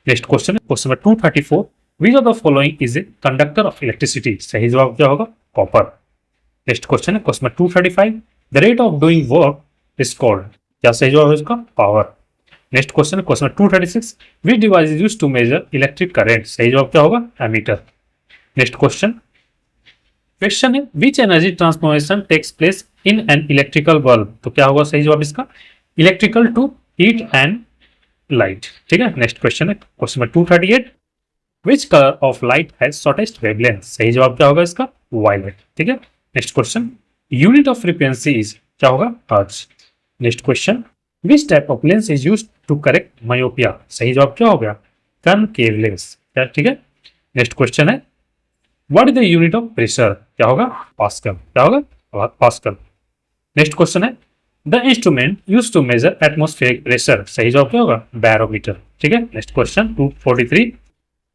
नेक्स्ट क्वेश्चन है question number 234, which of the following is a conductor of electricity? सही जवाब क्या होगा? कॉपर। नेक्स्ट क्वेश्चन है question number 235, the rate of doing work is called? क्या सही जवाब है इसका? पावर। नेक्स्ट क्वेश्चन है question number 236, which device is used to measure electric current? सही जवाब क्या होगा? एमीटर। नेक्स्ट क्वेश्चन है, which energy transformation takes place in an electrical bulb? तो क्या होगा सही जवाब इसका? Electrical to heat and light. ठीक है, नेक्स्ट क्वेश्चन है question number 238, which colour of light has shortest wavelength? सही जवाब क्या होगा इसका? वायलेट। ठीक है, next question, unit of frequency is, क्या होगा? Hertz. Next question, which type of lens is used to correct myopia? सही जवाब क्या हो गया? Concave lens. ठीक है, नेक्स्ट क्वेश्चन है, what is the unit of pressure? क्या होगा? पास्कल। क्या होगा? पास्कल। नेक्स्ट क्वेश्चन है, the instrument used to measure atmospheric pressure? सही जवाब क्या होगा? बैरोमीटर। ठीक है, next question 243,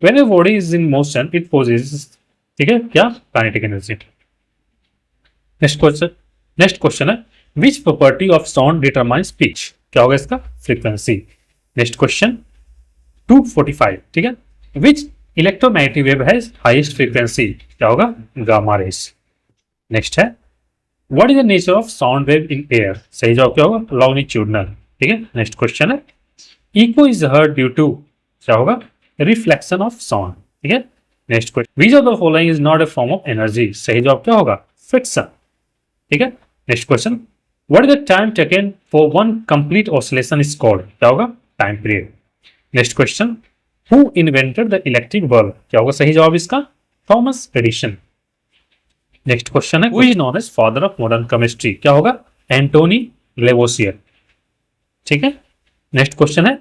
when a body is in motion it possesses, ठीक है, क्या? Kinetic energy. नेक्स्ट क्वेश्चन है, which property of sound determines pitch? क्या होगा इसका? फ्रीक्वेंसी। नेक्स्ट क्वेश्चन 245, ठीक है, which electromagnetic wave has highest frequency? क्या होगा? Gamma rays. नेक्स्ट है, what is the nature of sound wave in air? सही जवाब क्या होगा? लॉन्गिट्यूडनल। ठीक है, नेक्स्ट क्वेश्चन है, echo is heard due to, क्या होगा? Reflection of sound. ठीक है, next question, which of the following is not a form of energy? सही जवाब क्या होगा? फ्रिक्शन। ठीक है, next question, what is the time taken for one complete oscillation is called? क्या होगा? Time period. Next question, who invented the electric bulb? क्या होगा सही जवाब इसका? Thomas Edison. नेक्स्ट क्वेश्चन है, who is known as father of modern chemistry? क्या होगा? Antoine Lavoisier. ठीक है, नेक्स्ट क्वेश्चन है,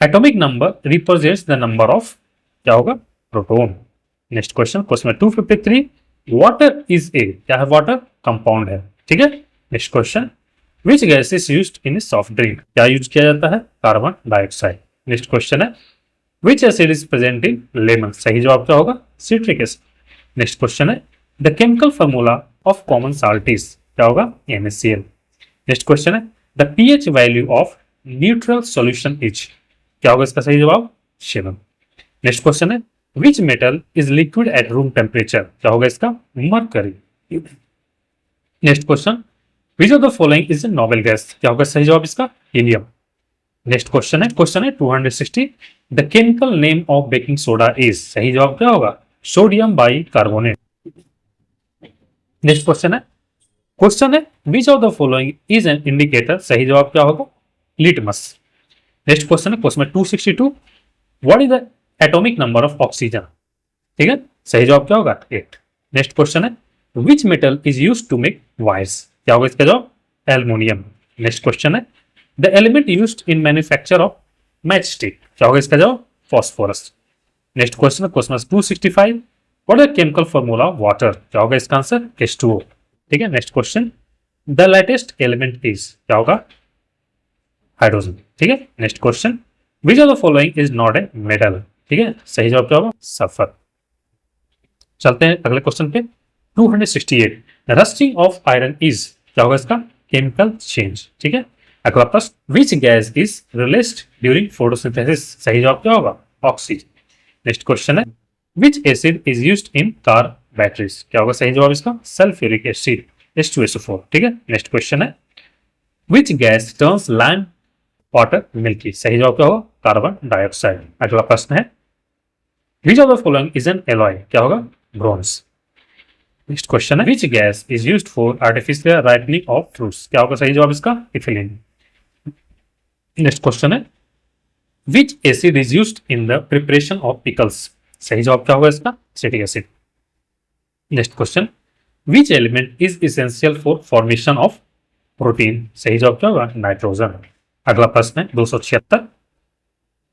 atomic number represents the number of, क्या होगा? Proton. Next question 253, water is A, क्या है? वाटर कंपाउंड है। ठीक है, next question, which gas is used in A soft drink? क्या यूज किया जाता है? Carbon dioxide. नेक्स्ट क्वेश्चन है, which acid is present in lemon? सही जवाब क्या होगा? Citric acid. नेक्स्ट क्वेश्चन है, the chemical formula of common salt is, क्या होगा? NaCl। नेक्स्ट क्वेश्चन है, the pH value of neutral solution is, क्या होगा इसका सही जवाब? 7। नेक्स्ट क्वेश्चन है, which metal is liquid at room temperature? क्या होगा इसका? Mercury. Next question, which of the following is a noble gas? क्या होगा सही जवाब इसका? हीलियम। नेक्स्ट क्वेश्चन है 260, the chemical name of baking soda is, सही जवाब क्या होगा? Sodium bicarbonate. Next question है which of the following is an indicator? सही जवाब क्या होगा? लिटमस। नेक्स्ट क्वेश्चन है question 262, what is the atomic number of oxygen? ठीक है, सही जवाब क्या होगा? 8। नेक्स्ट क्वेश्चन है, which metal is used to make wires? क्या होगा इसका जवाब? एल्युमिनियम। नेक्स्ट क्वेश्चन है, the element used in manufacture of match stick? क्या होगा इसका जवाब? फॉस्फोरस। नेक्स्ट क्वेश्चन है question 265, what is the chemical formula of water? क्या होगा इसका आंसर? H2O। ठीक है, next question, the lightest element is, क्या होगा? हाइड्रोजन। ठीक है, next question, which of the following is not a metal. ठीक है, सही जवाब क्या होगा, सल्फर। चलते हैं अगले क्वेश्चन पे। 268, रस्टिंग ऑफ आयरन इज, क्या होगा इसका, केमिकल चेंज। ठीक है, अगला प्रश्न, विच gas is released during photosynthesis. सही जवाब क्या होगा, ऑक्सीजन। नेक्स्ट क्वेश्चन है, which acid is used in car batteries. क्या होगा सही जवाब इसका, सल्फ्यूरिक एसिड H2SO4। ठीक है, नेक्स्ट क्वेश्चन है, which gas turns land water milky. सही जवाब क्या होगा, कार्बन डाइऑक्साइड। अगला प्रश्न है, which of the following is N alloy. क्या होगा, ब्रॉन्ज। नेक्स्ट क्वेश्चन है, which gas is used for artificial ripening of fruits. क्या होगा सही जवाब इसका, इथिलीन। नेक्स्ट क्वेश्चन है, which acid is used in the preparation of pickles. सही जवाब क्या होगा इसका, acetic acid. Next question, which element is essential for formation of protein. सही जवाब क्या होगा, नाइट्रोजन। अगला प्रश्न है 276,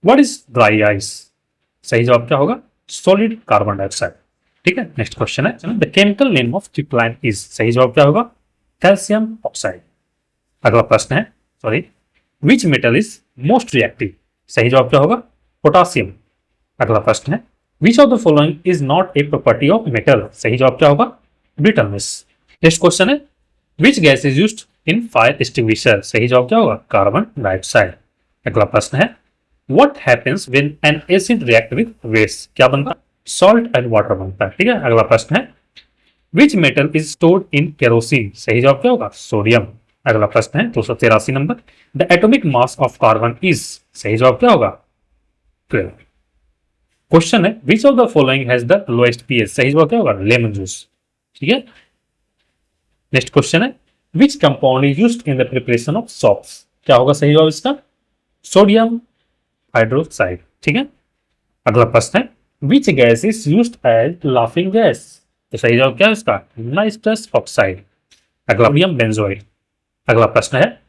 व्हाट इज ड्राई आइस। सही जवाब क्या होगा, सॉलिड कार्बन डाइऑक्साइड। ठीक है, नेक्स्ट क्वेश्चन है, the chemical name of tripline is. सही जवाब क्या होगा, कैल्शियम ऑक्साइड। अगला प्रश्न है, sorry, which metal is most reactive. सही जवाब क्या होगा, पोटासियम। अगला प्रश्न है, which of the following is not a property of metal. सही जवाब क्या होगा, ब्रिटलनेस। नेक्स्ट क्वेश्चन है, which gas is used in fire extinguisher. सही जवाब क्या होगा, कार्बन डाइऑक्साइड। अगला प्रश्न है, what happens when an acid react with waste. क्या बनता है, सॉल्ट एंड वाटर बनता है। ठीक है, अगला प्रश्न है, which metal is stored in kerosene. सही जवाब क्या होगा, सोडियम। अगला प्रश्न है 283 number, the atomic mass of carbon is. सही जवाब क्या होगा, 12। क्वेश्चन है, which of the following has the lowest pH. सही जवाब क्या होगा, लेमन जूस। ठीक है, नेक्स्ट क्वेश्चन है, which compound is used in the preparation of shops. क्या होगा सही जवाब इसका, सोडियम हाइड्रोक्साइड। ठीक है, अगला प्रश्न है, which gas is used as laughing gas. तो सही जवाब क्या है इसका, नाइट्रस ऑक्साइड। अगला सोडियम बेंजोइड। अगला प्रश्न है,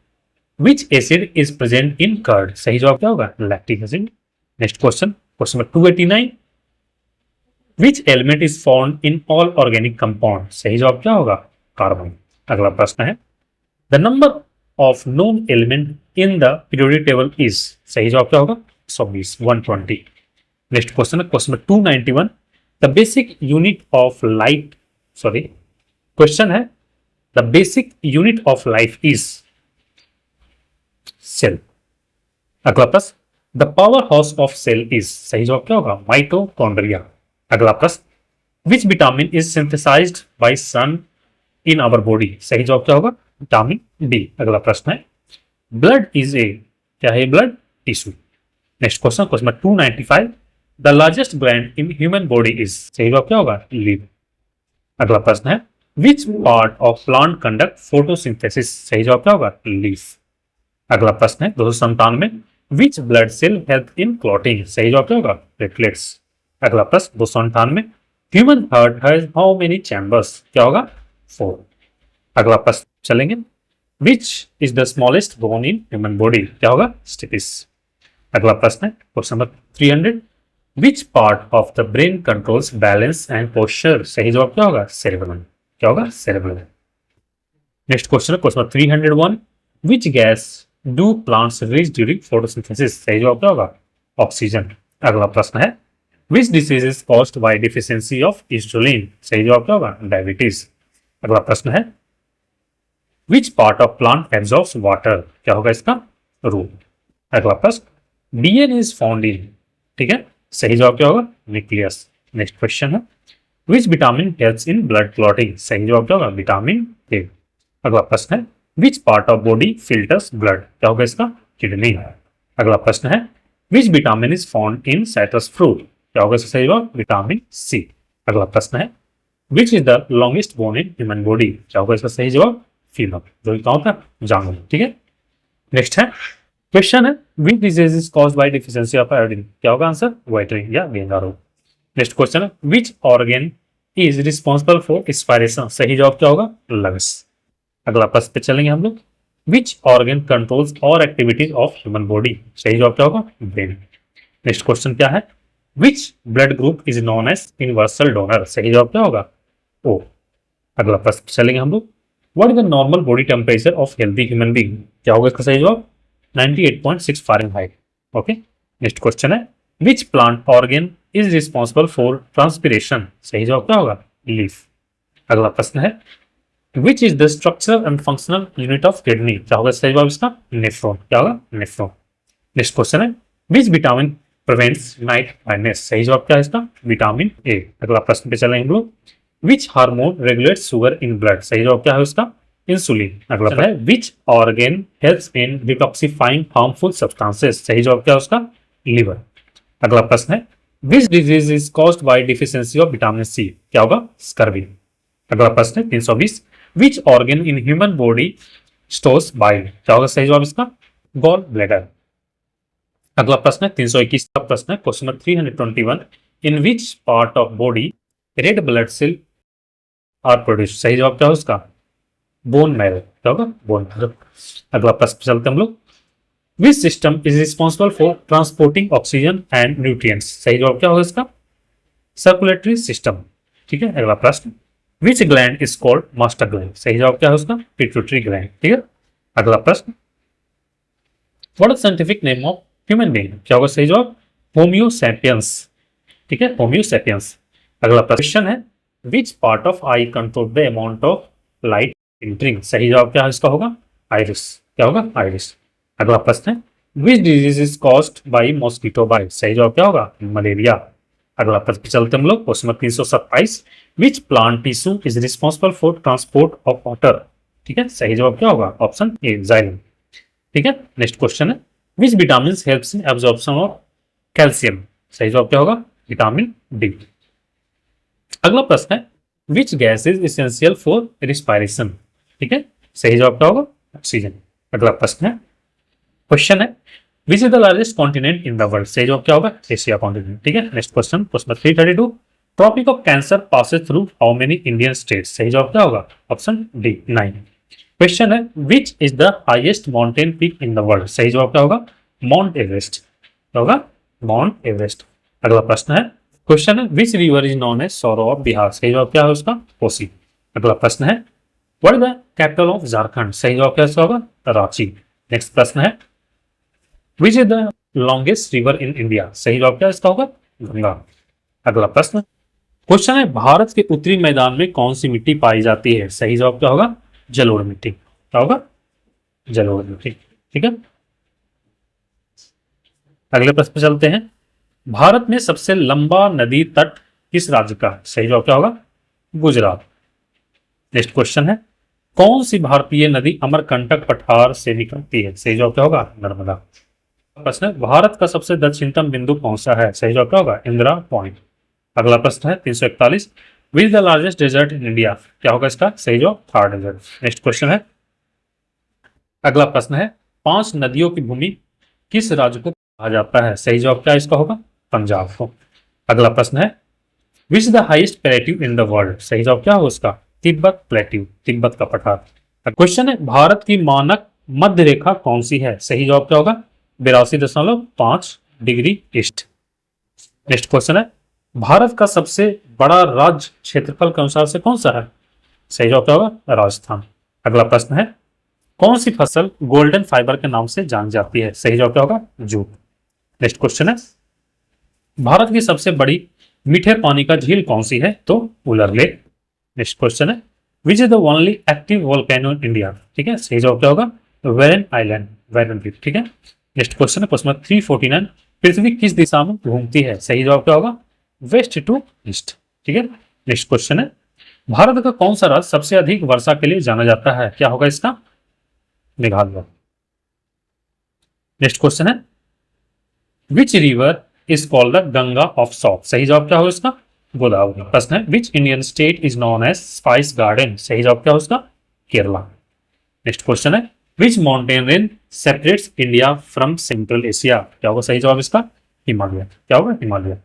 which acid is present in curd. सही जवाब क्या होगा, lactic acid. Next question, question number 289, which element is found in all organic compound. सही जवाब क्या होगा, कार्बन। अगला प्रश्न है, the number of known element in the periodic table is. सही जवाब क्या होगा, 120। नेक्स्ट क्वेश्चन है, question number 291, the basic unit of light, sorry, question है, the basic unit of life is cell. अगला प्रश्न, the powerhouse of cell is. सही जवाब क्या होगा, माइटोकॉन्ड्रिया। अगला प्रश्न, which vitamin is synthesized by sun in our body. सही जवाब क्या होगा, विटामिन डी। अगला प्रश्न है, ब्लड इज ए, क्या है blood, tissue. Next question, question number 295, the largest gland in human body is. सही जवाब क्या होगा, लिवर। अगला प्रश्न है, which part of plant conduct photosynthesis. सही जवाब क्या होगा, लीफ। अगला प्रश्न है 297, which blood cell help in clotting. सही जवाब क्या होगा, प्लेटलेट्स। अगला प्रश्न 298, human heart has how many chambers. क्या होगा, 4। अगला प्रश्न चलेंगे, which is the smallest bone in human body. क्या होगा, स्टेपिस। अगला प्रश्न है question number 300, which part of the brain controls balance and posture. सही जवाब क्या होगा, सेरेब्रम। क्या होगा, सेरेब्रम। नेक्स्ट क्वेश्चन है question number 301, which gas do plants release during photosynthesis. सही जवाब क्या होगा, ऑक्सीजन। अगला प्रश्न है, which disease is caused by deficiency of insulin. सही जवाब क्या होगा, डायबिटीज। अगला प्रश्न है, which part of plant absorbs water. क्या होगा इसका, रूट। अगला प्रश्न, डीएनए इज फाउंड इन, ठीक है, सही जवाब क्या होगा, न्यूक्लियस। नेक्स्ट क्वेश्चन है, which vitamin helps in blood clotting. सही जवाब क्या होगा, विटामिन ए। अगला प्रश्न है, which part of body filters blood. क्या होगा इसका, किडनी। अगला प्रश्न है, which vitamin is found in citrus fruit. क्या होगा इसका सही जवाब, विटामिन सी। अगला प्रश्न है, which is the longest bone in human body. क्या होगा इसका सही जवाब, फीमर, जो कि कहाँ होता है, जांघ में। ठीक है, नेक्स्ट है क्वेश्चन है, which disease is caused by deficiency of iodine. क्या होगा आंसर, वाइटरिंग या गेंदा रोग। नेक्स्ट क्वेश्चन है, which organ is responsible for expiration. सही जवाब क्या होगा, लंग्स। अगला प्रश्न पे चलेंगे हम लोग, which organ controls all activities of human body. सही जवाब क्या होगा, ब्रेन। नेक्स्ट क्वेश्चन क्या है, which blood group is known as universal donor. सही जवाब क्या होगा, ओ। अगला प्रश्न चलेंगे हम लोग, what is the normal body temperature of healthy human being. क्या होगा इसका सही जवाब, 98.6 फारेनहाइट। ओके, नेक्स्ट क्वेश्चन है which plant organ is responsible for transpiration. सही जवाब क्या होगा? लीफ। अगला प्रश्न है which is the structural and functional unit of kidney. क्या होगा सही जवाब इसका? नेफ्रॉन। क्या होगा? नेफ्रॉन। नेक्स्ट क्वेश्चन है which vitamin prevents night blindness. सही जवाब क्या है इसका? Vitamin A. अगला प्रश्न पे चलेंगे हम लोग which hormone regulates sugar in blood. सही जवाब क्या है उसका? इंसुलिन। अगला है which organ helps in detoxifying harmful substances. सही जवाब क्या है उसका? लीवर। अगला प्रश्न है which disease is caused by deficiency of vitamin C. क्या होगा? स्कर्वी। अगला प्रश्न है 320 which organ in human body stores bile. क्या होगा सही जवाब इसका? Gall bladder. अगला प्रश्न है 321 का प्रश्न है question number 321 in which part of body red blood cell are produce. सही जवाब क्या है उसका? Bone marrow. क्या होगा? Bone marrow. अगला प्रश्न चलते हम लोग which system is responsible for transporting oxygen and nutrients. सही जवाब क्या होगा इसका? Circulatory system. ठीक है। अगला प्रश्न which gland is called master gland. सही जवाब क्या है उसका? Pituitary gland. ठीक है। अगला प्रश्न what is scientific name of human being. क्या होगा सही जवाब? Homeo sapiens. ठीक है, होमियो सैपियंस। अगला क्वेश्चन है which part of I control the amount of light entering. सही जवाब क्या है इसका होगा? आइरिस। क्या होगा? आइरिस। अगला प्रश्न है which disease is caused by mosquito bite. सही जवाब क्या होगा? मलेरिया। अगला प्रश्न चलते हम लोग question number 327 which plant tissue is responsible for transport of water. ठीक है, सही जवाब क्या होगा? Option A xylem. ठीक है। नेक्स्ट क्वेश्चन है which vitamin helps in absorption of calcium. सही जवाब क्या होगा? Vitamin D. अगला प्रश्न है which gas is essential for respiration. ठीक है, सही जवाब क्या होगा? ऑक्सीजन। अगला प्रश्न है क्वेश्चन है which is the largest continent in the world. सही जवाब क्या होगा? Asia continent. ठीक है। Next question question 332 tropic of cancer passes through how many Indian states. सही जवाब क्या होगा? Option D 9। क्वेश्चन है which is the highest mountain peak in the world. सही जवाब क्या होगा? Mount Everest. क्या होगा? Mount Everest. अगला प्रश्न है क्वेश्चन है which river is known as sorrow of Bihar. सही जवाब क्या है उसका? कोसी। अगला प्रश्न है what is the capital of Jharkhand. सही जवाब क्या होगा? रांची। नेक्स्ट प्रश्न है which is the longest river in India. सही जवाब क्या इसका होगा? गंगा। अगला प्रश्न क्वेश्चन है भारत के उत्तरी मैदान में कौन सी मिट्टी पाई जाती है। सही जवाब क्या होगा? जलोढ़ मिट्टी। क्या होगा? जलोढ़ मिट्टी। ठीक है। अगले प्रश्न पे चलते हैं भारत में सबसे लंबा नदी तट किस राज्य का है। सही जवाब क्या होगा? गुजरात। नेक्स्ट क्वेश्चन है कौन सी भारतीय नदी अमरकंटक पठार से निकलती है। सही जवाब क्या होगा? नर्मदा। प्रश्न है भारत का सबसे दक्षिणतम बिंदु कौन सा है। सही जवाब क्या होगा? इंदिरा पॉइंट। अगला प्रश्न है 341 which the largest desert in India. क्या होगा इसका? सही जवाब थार डेजर्ट। नेक्स्ट क्वेश्चन है अगला प्रश्न है 5 नदियों की भूमि किस राज्य को कहा जाता है। सही जवाब क्या इसका होगा? पंजाब को। अगला प्रश्न है which the highest plateau in the world. सही जवाब क्या होगा उसका? तिब्बत प्लेट्यू। तिब्बत का पठार। क्वेश्चन है भारत की मानक मध्य रेखा कौन सी है। सही जवाब क्या होगा? 82.5 डिग्री ईस्ट। नेक्स्ट क्वेश्चन है भारत का सबसे बड़ा राज्य क्षेत्रफल के अनुसार से कौन सा है। सही जवाब क्या होगा? राजस्थान। अगला प्रश्न है कौन सी फसल गोल्डन फाइबर के नाम से जानी जाती है। सही जवाब क्या होगा? जूट। नेक्स्ट क्वेश्चन है भारत की सबसे बड़ी मीठे पानी का झील कौन सी है। तो उलर लेक। नेक्स्ट क्वेश्चन है which is the only active volcano in India. ठीक है, सही जवाब क्या होगा? वेरन आइलैंड, वेरन द्वीप। ठीक है। नेक्स्ट क्वेश्चन है क्वेश्चन 349 पृथ्वी किस दिशा में घूमती है। सही जवाब क्या होगा? West to east. ठीक है। नेक्स्ट क्वेश्चन है भारत का कौन सा राज्य सबसे अधिक वर्षा के लिए जाना जाता है। क्या होगा इसका? मेघालय। नेक्स्ट क्वेश्चन है which river is called the Ganga of south. सही जवाब क्या होगा इसका? गोदावरी। प्रश्न है which Indian state is known as spice garden. सही जवाब क्या होगा उसका? केरला। नेक्स्ट क्वेश्चन है which mountain range separates India from Central Asia. क्या होगा सही जवाब इसका? हिमालय। क्या होगा? हिमालय।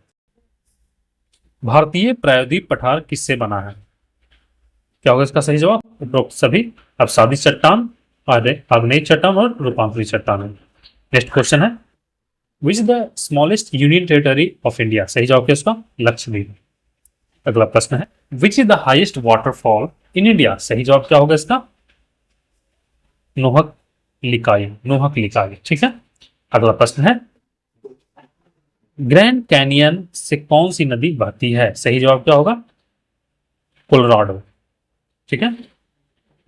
भारतीय प्रायद्वीप पठार किससे बना है। क्या होगा इसका सही जवाब? उपरोक्त सभी अवसादी चट्टान, आग्नेय चट्टान और रूपांतरित चट्टान। नेक्स्ट क्वेश्चन है which is the smallest union territory of India. सही जवाब क्या इसका? लक्षद्वीप। अगला प्रश्न है which is the highest waterfall in India. सही जवाब क्या होगा इसका? नोहक लिकाई, नोहक लिकाई। ठीक है, अगला प्रश्न है ग्रैंड कैनियन से कौन सी नदी बहती है? सही जवाब क्या होगा? कोलोराडो। ठीक है,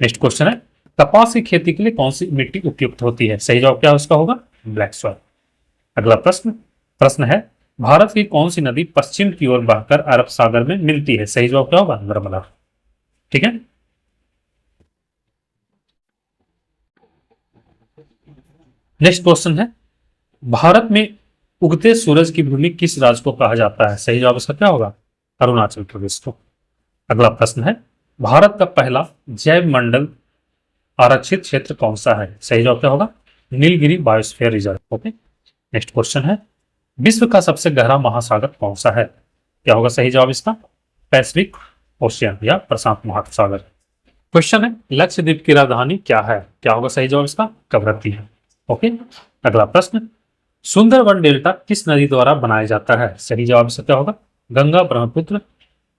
नेक्स्ट क्वेश्चन है कपास की खेती के लिए कौन सी मिट्टी उपयुक्त होती है? सही जवाब क्या उसका होगा? Black soil. अगला प्रश्न प्रश्न है भारत की कौन सी नदी पश्चिम की ओर बहकर अरब सागर में मिलती है? सही जवाब क्या होगा? नर्मदा। ठीक है, नेक्स्ट क्वेश्चन है भारत में उगते सूरज की भूमि किस राज्य को कहा जाता है? सही जवाब इसका क्या होगा? अरुणाचल प्रदेश को। अगला प्रश्न है भारत का पहला जैव मंडल आरक्षित क्षेत्र कौन सा है? सही जवाब क्या होगा? Nilgiri biosphere reserve. Okay, next question है विश्व का सबसे गहरा महासागर कौन सा है? क्या होगा सही जवाब इसका? पैसिफिक ओशियन या प्रशांत महासागर। क्वेश्चन है लक्षद्वीप की राजधानी क्या है? क्या होगा सही जवाब इसका? कवरत्ती है। ओके, अगला प्रश्न सुंदरवन डेल्टा किस नदी द्वारा बनाया जाता है? सही जवाब इसका क्या होगा? गंगा ब्रह्मपुत्र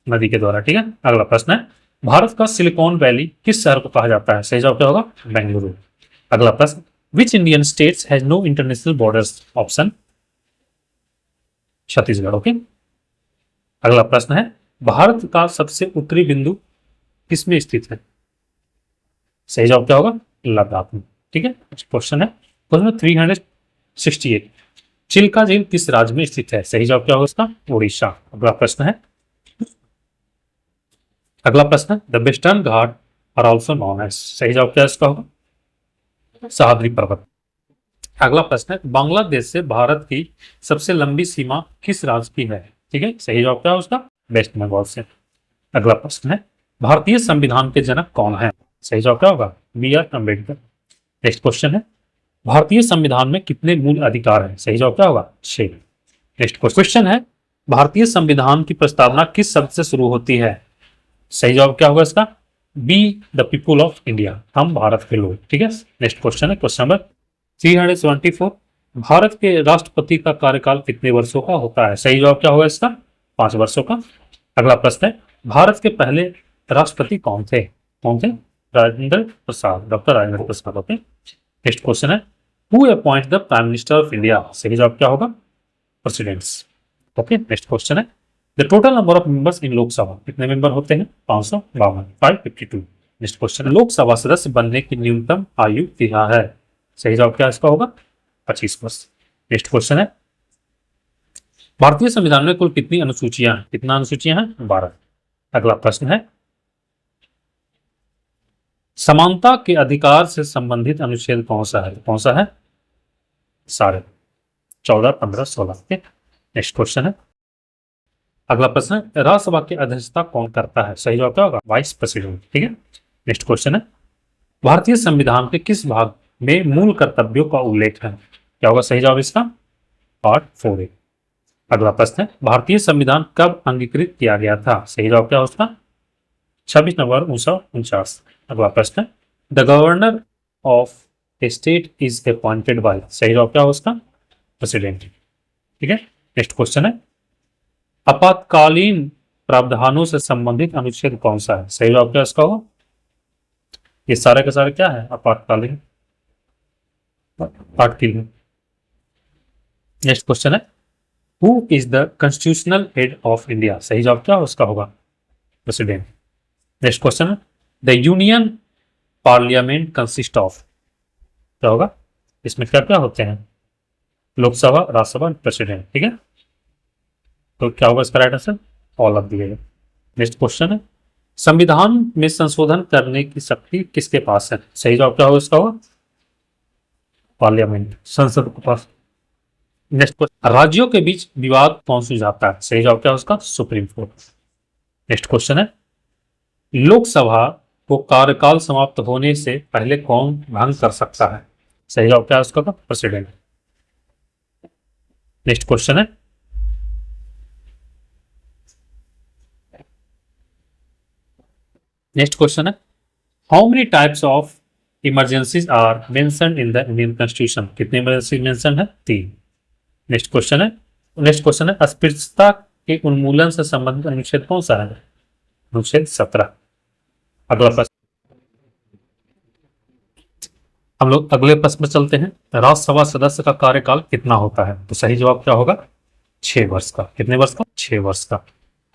नदी के द्वारा। ठीक है, अगला प्रश्न है भारत का सिलिकॉन वैली किस शहर को कहा जाता है? सही जवाब क्या होगा? बेंगलुरु। अगला प्रश्न which Indian states has no international borders? Option Chhattisgarh. Okay, अगला प्रश्न है भारत का सबसे उत्तरी बिंदु किसमें स्थित है? सही जवाब क्या होगा? लद्दाख में। ठीक है, क्वेश्चन है क्वेश्चन 368 चिल्का झील किस राज्य में स्थित है? सही जवाब क्या होगा इसका? उड़ीसा। अगला प्रश्न है the western ghat are also known as. सही जवाब क्या इसका होगा? सह्याद्री पर्वत। अगला प्रश्न है बांग्लादेश से भारत की सबसे लंबी सीमा किस राज्य की है? ठीक है, सही जवाब क्या है उसका? वेस्ट बंगाल से। अगला प्रश्न है भारतीय संविधान के जनक कौन है? सही जवाब क्या होगा? B R Ambedkar. Next question है भारतीय संविधान में कितने मूल अधिकार हैं? सही जवाब क्या होगा? 6। नेक्स्ट क्वेश्चन है भारतीय संविधान की प्रस्तावना किस शब्द से शुरू होती है? सही जवाब क्या होगा इसका? Be the people of India, हम भारत के लोग। ठीक है, नेक्स्ट क्वेश्चन है क्वेश्चन नंबर 374 भारत के राष्ट्रपति का कार्यकाल कितने वर्षों का होता है? सही जवाब क्या होगा इसका? 5 वर्षों का। अगला प्रश्न है भारत के पहले राष्ट्रपति कौन थे? Rajendra Prasad, doctor Rajendra Prasad. Okay, next question है who appoint the prime minister of India? सही जवाब क्या होगा? प्रेसिडेंट्स। ओके, नेक्स्ट क्वेश्चन है the total number of members in Lok Sabha कितने मेंबर होते हैं? 552, 552। नेक्स्ट क्वेश्चन है लोकसभा सदस्य बनने की न्यूनतम आयु क्या है? सही जवाब क्या इसका होगा? 25 वर्ष। नेक्स्ट क्वेश्चन है भारतीय संविधान में कुल कितनी अनुसूचियां हैं? कितना अनुसूचियां हैं? 12। अगला प्रश्न है समानता के अधिकार से संबंधित अनुच्छेद कौन सा है? कौन सा है? सारे 14, 15, 16। नेक्स्ट क्वेश्चन है अगला प्रश्न है राज्यसभा की अध्यक्षता कौन करता है? सही जवाब क्या होगा? Vice president. ठीक है, नेक्स्ट क्वेश्चन है भारतीय संविधान के किस भाग में मूल कर्तव्यों का उल्लेख है? क्या होगा सही जवाब इसका? Part 4A। अगला प्रश्न है भारतीय संविधान कब अंगीकृत किया गया था? सही जवाब क्या उसका? 26 नवंबर 1949। अगला प्रश्न है the governor of A state is appointed by. सही जवाब क्या हो उसका? प्रेसिडेंट। ठीक है, नेक्स्ट क्वेश्चन है आपातकालीन प्रावधानों से संबंधित अनुच्छेद कौन सा है? सही जवाब क्या इसका होगा? ये सारे के सारे क्या है? आपातकालीन पार्ट 3। नेक्स्ट क्वेश्चन है who is the constitutional head of India? सही जवाब क्या उसका होगा? प्रेसिडेंट। नेक्स्ट क्वेश्चन है the union parliament consist of. क्या होगा? इसमें क्या क्या होते हैं? लोकसभा, राज्यसभा, प्रेसिडेंट। ठीक है, तो क्या होगा इसका राइट आंसर? ऑल ऑफ दिए। नेक्स्ट क्वेश्चन है संविधान में संशोधन करने की शक्ति किसके पास है? सही जवाब क्या होगा इसका? होगा पार्लियामेंट, संसद के पास। नेक्स्ट क्वेश्चन राज्यों के बीच विवाद कौन सुलझाता है? सही जवाब क्या है उसका? Supreme court. नेक्स्ट क्वेश्चन है लोकसभा को कार्यकाल समाप्त होने से पहले कौन भंग कर सकता है? सही जवाब क्या है उसका? प्रेसिडेंट। नेक्स्ट क्वेश्चन है how many types of emergencies are mentioned in the Indian constitution? कितने इमरजेंसी मेंशन है? 3। नेक्स्ट क्वेश्चन है अस्पृश्यता के उन्मूलन से संबंधित अनुच्छेद कौन सा है? अनुच्छेद 17। अगला प्रश्न हम लोग अगले प्रश्न में चलते हैं। राज्यसभा सदस्य का कार्यकाल कितना होता है? तो सही जवाब क्या होगा? 6 वर्ष का। कितने वर्ष का? 6 वर्ष का।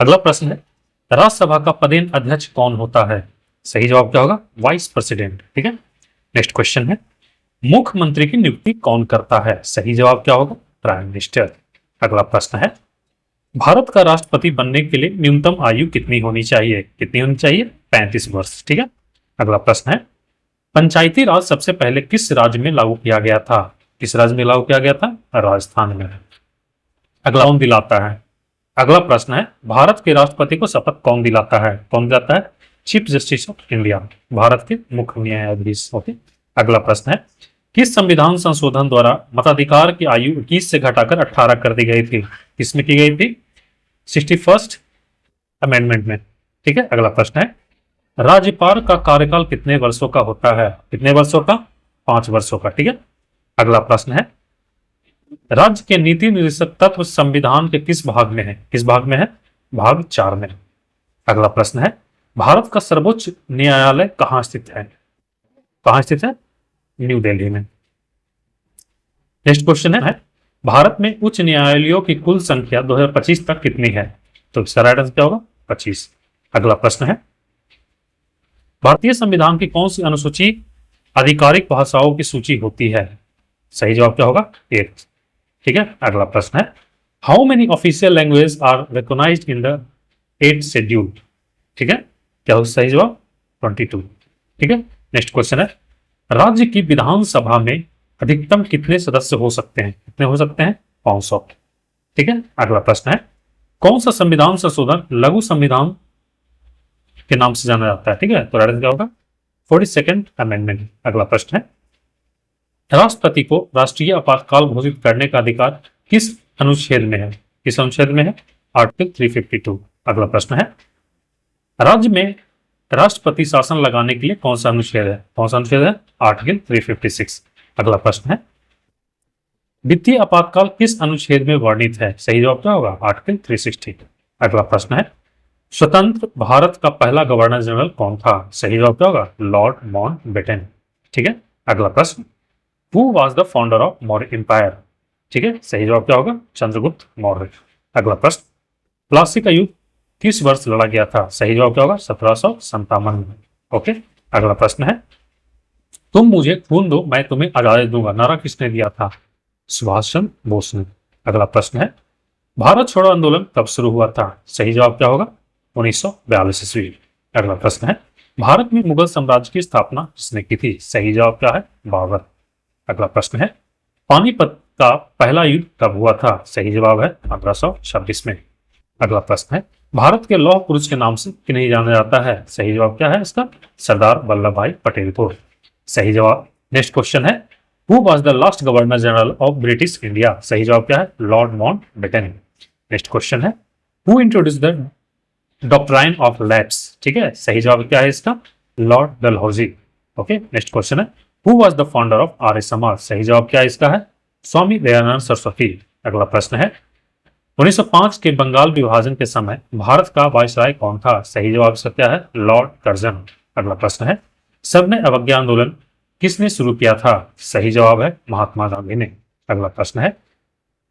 अगला प्रश्न है, राज्यसभा का पदेन अध्यक्ष कौन होता है? सही जवाब क्या होगा? Vice president. ठीक है। नेक्स्ट क्वेश्चन है, मुख्यमंत्री की नियुक्ति कौन करता है? सही जवाब क्या होगा? Prime minister. अगला प्रश्न है, भारत का राष्ट्रपति बनने के लिए न्यूनतम आयु कितनी होनी चाहिए? कितनी होनी चाहिए? 35 वर्ष। ठीक है। अगला प्रश्न है, पंचायती राज सबसे पहले किस राज्य में लागू किया गया था? किस राज्य में लागू किया गया था? राजस्थान में। अगला कौन दिलाता है? अगला प्रश्न है, भारत के राष्ट्रपति को शपथ कौन दिलाता है? कौन दिलाता है? Chief justice of India, Bharat के मुख्य न्यायाधीश। ओके। अगला प्रश्न है, किस संविधान संशोधन द्वारा मताधिकार की आयु 21 से घटाकर 18 कर दी गई थी? किसमें की गई थी? 61st अमेंडमेंट में। ठीक है। अगला प्रश्न है, राज्यपाल का कार्यकाल कितने वर्षों का होता है? कितने वर्षों का? 5 वर्षों का। ठीक है। अगला प्रश्न है, राज्य के नीति निर्देशक तत्व संविधान के किस भाग में है? किस भाग में है? भाग 4 में। अगला प्रश्न है, भारत का सर्वोच्च न्यायालय कहाँ स्थित है? कहाँ स्थित है? न्यू दिल्ली में। नेक्स्ट क्वेश्चन है, भारत में उच्च न्यायालयों की कुल संख्या 2025 तक कितनी है? तो इसका राइट आंसर क्या होगा? 25। अगला प्रश्न है, भारतीय संविधान की कौन सी अनुसूची आधिकारिक भाषाओं की सूची होती है? सही जवाब क्या होगा? 1। ठीक है। अगला प्रश्न है, how many official language are recognised in the 8th schedule? ठीक है। क्या हो सही जवाब? 22। ठीक है। नेक्स्ट क्वेश्चन है, राज्य की विधानसभा में अधिकतम कितने सदस्य हो सकते हैं? कितने हो सकते हैं? 500। ठीक है। अगला प्रश्न है, कौन सा संविधान संशोधन लघु संविधान के नाम से जाना जाता है? ठीक है। तो राइट आंसर क्या होगा? 42nd amendment. अगला प्रश्न है, राष्ट्रपति को राष्ट्रीय आपातकाल घोषित करने का अधिकार किस अनुच्छेद में है? किस अनुच्छेद में है? आर्टिकल 352। अगला प्रश्न है, राज्य में राष्ट्रपति शासन लगाने के लिए कौन सा अनुच्छेद है? कौन सा अनुच्छेद है? आर्टिकल 356। अगला प्रश्न है, वित्तीय आपातकाल किस अनुच्छेद में वर्णित है? सही जवाब क्या होगा? आर्टिकल 360। अगला प्रश्न है, स्वतंत्र भारत का पहला गवर्नर जनरल कौन था? सही जवाब क्या होगा? Lord Mountbatten. ठीक है। अगला प्रश्न, who was the founder of Maurya empire? ठीक है। सही जवाब क्या होगा? चंद्रगुप्त मौर्य। अगला प्रश्न, प्लासी का युद्ध किस वर्ष लड़ा गया था? सही जवाब क्या होगा? 1757 में। ओके। अगला प्रश्न है, तुम मुझे खून दो मैं तुम्हें आजादी दूंगा नारा किसने दिया था? सुभाष चंद्र बोस ने। अगला प्रश्न है, भारत छोड़ो आंदोलन कब शुरू हुआ था? सही जवाब क्या होगा? 1942 ईस्वी। अगला प्रश्न है, भारत में मुगल साम्राज्य की स्थापना किसने की थी? सही जवाब क्या है? बाबर। अगला प्रश्न है, पानीपत का पहला युद्ध कब हुआ था? सही जवाब है 1526 में। अगला प्रश्न है, भारत के लौह पुरुष के नाम से किन्हें जाना जाता है? सही जवाब क्या है इसका? सरदार वल्लभ भाई पटेल को। सही जवाब। नेक्स्ट क्वेश्चन है, who was the last governor general of British India? सही जवाब क्या है? Lord Mountbatten. नेक्स्ट क्वेश्चन है, who introduce the doctrine of lapse? ठीक है। सही जवाब क्या है इसका? Lord Dalhousie. Okay. Next question है, who was the founder of Arya Samaj? सही जवाब क्या है इसका? है स्वामी दयानंद सरस्वती। अगला प्रश्न है, 1905 के बंगाल विभाजन के समय भारत का वायसराय कौन था? सही जवाब इसका क्या है? Lord Curzon. अगला प्रश्न है, सविनय अवज्ञा आंदोलन किसने शुरू किया था? सही जवाब है महात्मा गांधी ने। अगला प्रश्न है,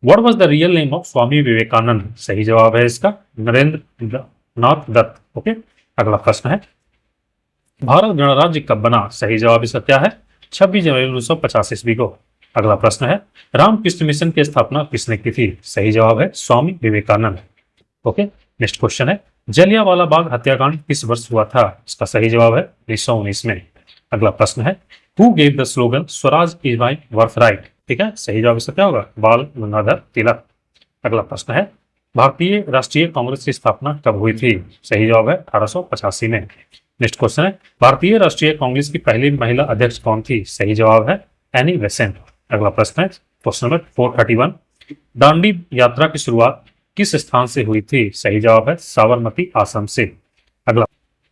what was the real name of Swami Vivekananda? सही जवाब है इसका नरेंद्र नाथ दत्त। ओके। अगला प्रश्न है, भारत गणराज्य कब बना? सही जवाब इसका क्या है? 26 जनवरी 1950 ईस्वी को। अगला प्रश्न है, रामकृष्ण मिशन की स्थापना किसने की थी? सही जवाब है Swami Vivekananda. Okay. Next question है, जलियांवाला बाग हत्याकांड किस वर्ष हुआ था? इसका सही जवाब है 1919 में। अगला प्रश्न है, who gave the slogan Swaraj is my birthright? ठीक है। सही जवाब इसका क्या होगा? बाल गंगाधर तिलक। अगला प्रश्न है, भारतीय राष्ट्रीय कांग्रेस की स्थापना कब हुई थी? सही जवाब है 1885 में। नेक्स्ट क्वेश्चन है, भारतीय राष्ट्रीय कांग्रेस की पहली महिला अध्यक्ष कौन थी? सही जवाब है एनी बेसेंट। अगला प्रश्न है, क्वेश्चन नंबर 431, दांडी यात्रा की शुरुआत किस स्थान से हुई थी? सही जवाब है साबरमती आश्रम से। अगला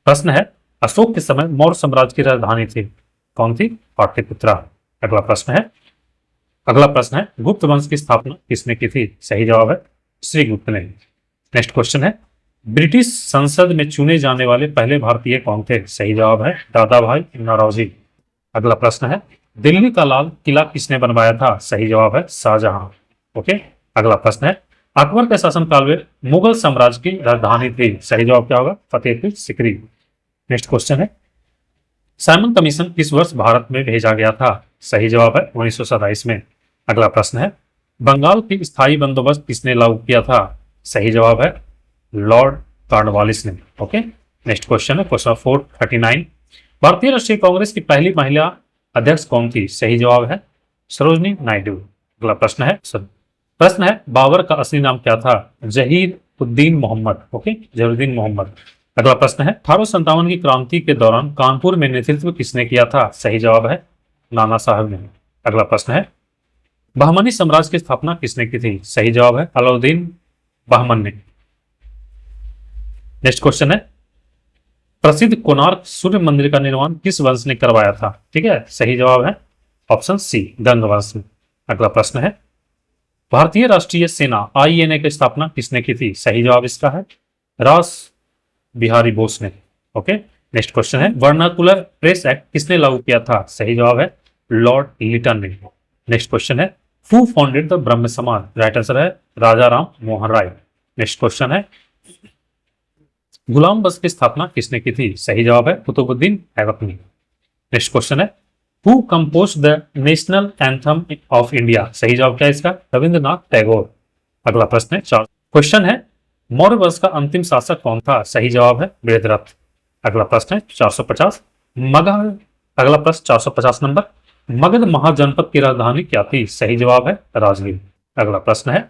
प्रश्न है, अशोक के समय मौर्य साम्राज्य की राजधानी थी कौन थी? पाटलिपुत्रा। अगला प्रश्न है, गुप्त वंश की स्थापना किसने की थी? सही जवाब है श्रीगुप्त ने। नेक्स्ट क्वेश्चन है, ब्रिटिश संसद में चुने जाने वाले पहले भारतीय कौन थे? सही जवाब है दादा भाई नौरोजी। अगला प्रश्न है, दिल्ली का लाल किला किसने बनवाया था? सही जवाब है शाहजहां। ओके, अगला प्रश्न है, अकबर के शासनकाल में मुगल साम्राज्य की राजधानी थी। सही जवाब क्या होगा? फतेहपुर सिकरी। नेक्स्ट क्वेश्चन है, साइमन कमीशन किस वर्ष भारत में भेजा गया था? सही जवाब है 1927 में। अगला प्रश्न है, बंगाल की स्थायी बंदोबस्त किसने लागू किया था? सही जवाब है लॉर्ड कॉर्नवालिस ने। ओके, नेक्स्ट क्वेश्चन है, क्वेश्चन 439, भारतीय राष्ट्रीय कांग्रेस की पहली महिला अध्यक्ष कौन थी? सही जवाब है सरोजनी नायडू। अगला प्रश्न है बाबर का असली नाम क्या था? जहीर उद्दीन मोहम्मद। ओके, जहीरुद्दीन मोहम्मद। अगला प्रश्न है, 1857 की क्रांति के दौरान कानपुर में नेतृत्व किसने किया था? सही जवाब है नाना साहब ने। अगला प्रश्न है, बहमनी साम्राज्य की स्थापना किसने की थी? सही जवाब है अलाउद्दीन बहमन ने। नेक्स्ट क्वेश्चन है, प्रसिद्ध कोणार्क सूर्य मंदिर का निर्माण किस वंश ने करवाया था? ठीक है, सही जवाब है ऑप्शन सी, गंग वंश में। अगला प्रश्न है, भारतीय राष्ट्रीय सेना आईएनए की स्थापना किसने की थी? सही जवाब इसका है रास बिहारी बोस ने। ओके, नेक्स्ट क्वेश्चन है, वर्नाकुलर प्रेस एक्ट किसने लागू किया था? सही जवाब है लॉर्ड लिटन ने। नेक्स्ट क्वेश्चन है, हु फाउंडेड द ब्रह्म समाज? राइट आंसर है राजा राम मोहन राय। नेक्स्ट क्वेश्चन है, गुलाम बख्श की स्थापना किसने की थी? सही जवाब है कुतुबुद्दीन ऐबक ने। नेक्स्ट क्वेश्चन है, who compose the national anthem of India? सही जवाब क्या है इसका? रविंद्रनाथ टैगोर। अगला प्रश्न है, क्वेश्चन है, मौर्य वंश का अंतिम शासक कौन था? सही जवाब है बृहद्रथ। अगला प्रश्न है 450, मगध। अगला प्रश्न 450 नंबर, मगध महाजनपद की राजधानी क्या थी? सही जवाब है राजगीर। अगला प्रश्न है,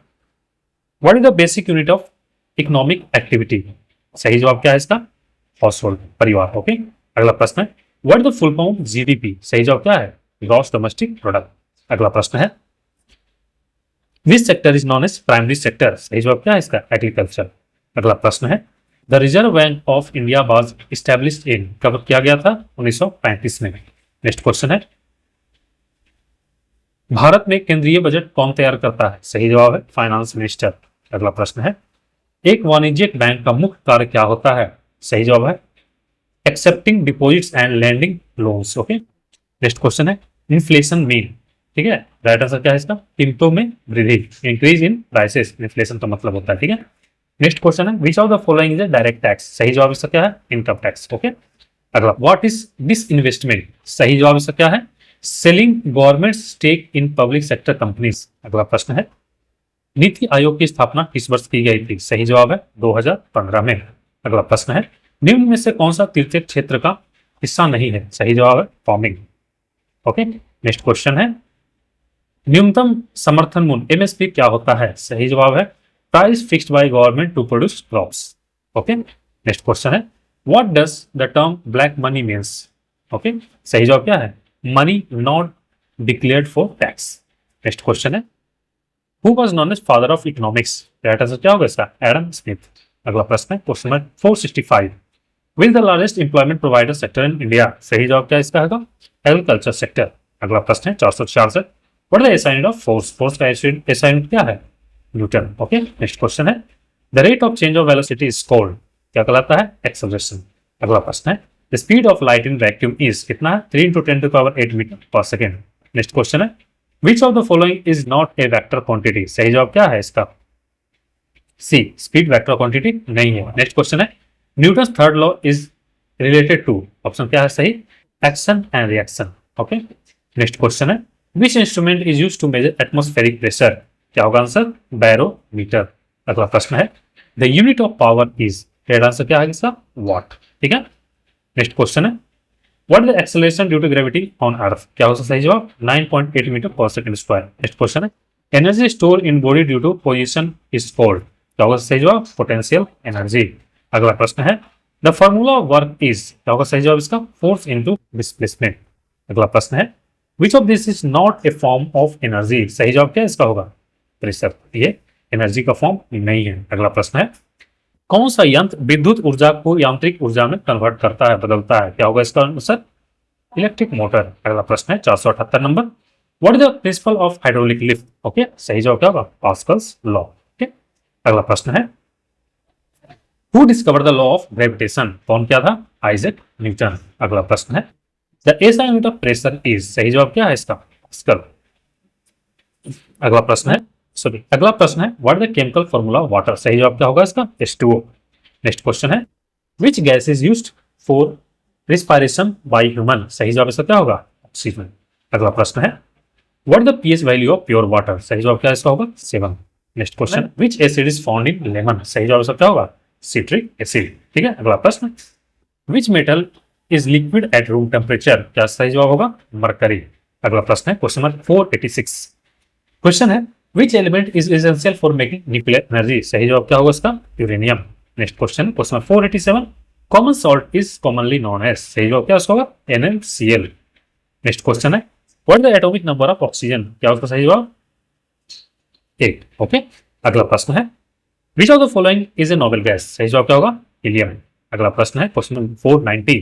what is the basic unit of economic activity? सही जवाब क्या है इसका? हाउस होल्ड, परिवार। ओके, अगला प्रश्न है, what is the full form GDP? सही जवाब क्या है? Gross domestic product. अगला प्रश्न है, which sector is known as primary sector? सही जवाब क्या है इसका? एग्रीकल्चर। अगला प्रश्न है, the reserve bank of India was established in, कब किया गया था? 1935 में। नेक्स्ट क्वेश्चन है, भारत में केंद्रीय बजट कौन तैयार करता है? सही जवाब है फाइनेंस मिनिस्टर। अगला प्रश्न है, एक वाणिज्यिक बैंक का मुख्य कार्य क्या होता है? सही जवाब है accepting deposits and lending loans. Okay, next question है, इन्फ्लेशन मीन, ठीक है, राइट आंसर क्या है इसका? कीमतों में वृद्धि, इंक्रीज इन प्राइसेस, इन्फ्लेशन का मतलब होता है। ठीक है, नेक्स्ट क्वेश्चन है, which of the following is a direct tax? सही जवाब इसका क्या है? Income tax. ओके, अगला, व्हाट इज डिस इन्वेस्टमेंट? सही जवाब इसका क्या है? Selling government stake in public sector companies. अगला प्रश्न है, नीति आयोग की स्थापना किस वर्ष की गई थी? सही जवाब है 2015 में। अगला प्रश्न है, निम्न में से कौन सा तीर्थक क्षेत्र का हिस्सा नहीं है? सही जवाब है फार्मिंग। ओके, नेक्स्ट क्वेश्चन है, न्यूनतम समर्थन मूल्य एमएसपी क्या होता है? सही जवाब है price fixed by government to produce crops. Okay, next question है, what does the term black money means? Okay, सही जवाब क्या है? Money not declared for tax. Next question है, who was known as father of economics? Right answer क्या होगा इसका? Adam Smith. अगला प्रश्न है, question number 465, which the largest employment provider sector in India? सही जवाब क्या इसका होगा? Agriculture sector. अगला प्रश्न है 466, what is the SI unit of force? Force का एसआई यूनिट क्या है? न्यूटन। ओके, नेक्स्ट क्वेश्चन है, the rate of change of velocity is called, क्या कहलाता है? एक्सेलरेशन। अगला प्रश्न है, the speed of light in vacuum is कितना है? 3 × 10⁸ मीटर पर सेकेंड। नेक्स्ट क्वेश्चन है, which of the following is not A vector quantity? सही जवाब क्या है इसका? सी, स्पीड वेक्टर क्वांटिटी नहीं है। नेक्स्ट क्वेश्चन है, Newton third law is related to, option क्या है सही? Action and reaction. Okay, next question है, which instrument is used to measure atmospheric pressure? क्या होगा आंसर? बैरोमीटर। अगला प्रश्न है, the unit of power is, answer क्या है इसका? वाट। ठीक है, नेक्स्ट क्वेश्चन है, what is the acceleration due to gravity on earth? क्या होगा सही जवाब? 9.8 मीटर पर सेकंड स्क्वायर। नेक्स्ट क्वेश्चन है, energy store in body due to position is called, क्या होगा सही जवाब? Potential energy. अगला प्रश्न है, the formula of work is, क्या होगा सही जवाब इसका? Force into displacement. अगला प्रश्न है, which of this is not a form of energy? सही जवाब क्या इसका होगा? प्रेशर। ये एनर्जी का फॉर्म नहीं है। अगला प्रश्न है, कौन सा यंत्र विद्युत ऊर्जा को यांत्रिक ऊर्जा में कन्वर्ट करता है, बदलता है? क्या होगा इसका आंसर? Electric motor. अगला प्रश्न है 478 number, what is the principle of hydraulic lift? Okay, सही जवाब क्या होगा? Pascal's law. ओके, अगला प्रश्न है, who discovered the law of gravitation? कौन क्या था? Isaac Newton. अगला प्रश्न है, the SI unit of pressure is, सही जवाब क्या है इसका? पास्कल। अगला प्रश्न है what the chemical formula of water, सही जवाब क्या होगा इसका? H2O। नेक्स्ट क्वेश्चन है which gas is used for respiration by human, सही जवाब इसका क्या होगा? ऑक्सीजन। अगला प्रश्न है what the pH value of pure water, सही जवाब क्या इसका होगा? 7। Next question which acid is found in lemon, सही जवाब इसका क्या होगा? Citric acid. ठीक है, अगला प्रश्न विच metal is liquid at room temperature, क्या सही जवाब होगा? मरकरी। अगला प्रश्न है क्वेश्चन नंबर 486। क्वेश्चन है which element is essential for making nuclear energy, सही जवाब क्या होगा इसका? Uranium. Next question 487 common salt is commonly known as, सही जवाब क्या उसका होगा? NaCl। नेक्स्ट क्वेश्चन है what the atomic number of oxygen, क्या उसका सही जवाब? 8। ओके, अगला प्रश्न है which of the following is a noble gas, सही जवाब क्या होगा? हीलियम। अगला प्रश्न है question 490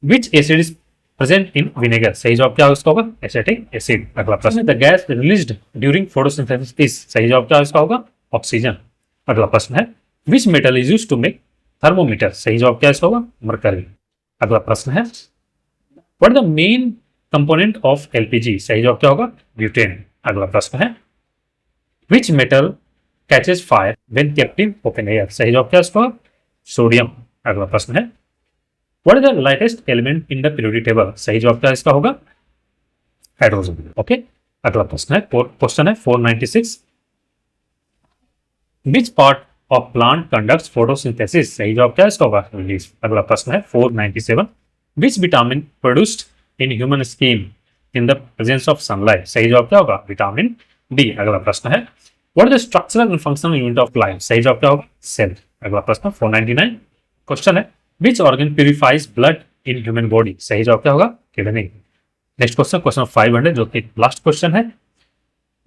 which acid is present in vinegar, सही जवाब क्या उसका होगा? Acetic acid. अगला प्रश्न है the gas released during photosynthesis is, सही जवाब क्या इसका होगा? ऑक्सीजन। अगला प्रश्न है which metal is used to make thermometer, सही जवाब क्या इसका होगा? मरकरी। अगला प्रश्न है what the main component of LPG, सही जवाब क्या होगा? ब्यूटेन। अगला प्रश्न है which metal catches fire when kept in open air, सही जवाब क्या इसका? सोडियम। अगला प्रश्न है what is the lightest element in the periodic table, सही जवाब क्या इसका होगा? हाइड्रोजन। ओके, अगला प्रश्न है 496 विच part of plant conducts photosynthesis, सही जवाब क्या इसका होगा? लीफ। अगला प्रश्न है 497 which vitamin produced in human skin in the presence of sunlight, सही जवाब क्या होगा? Vitamin D. अगला प्रश्न है what is the structural and functional unit of life, सही जवाब क्या होगा? सेल। अगला प्रश्न 499 क्वेश्चन है which organ purifies blood in human body, सही जवाब क्या होगा? किडनी। नेक्स्ट क्वेश्चन 500 जो कि लास्ट क्वेश्चन है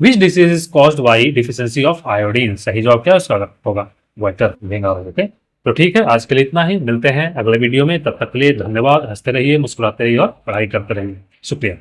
which disease is caused by deficiency of iodine, सही जवाब क्या उसका होगा? वाटर बेंगल। ओके, तो ठीक है, आज के लिए इतना ही, मिलते हैं अगले वीडियो में, तब तक के लिए धन्यवाद। हंसते रहिए, मुस्कुराते रहिए और पढ़ाई करते रहिए। शुक्रिया।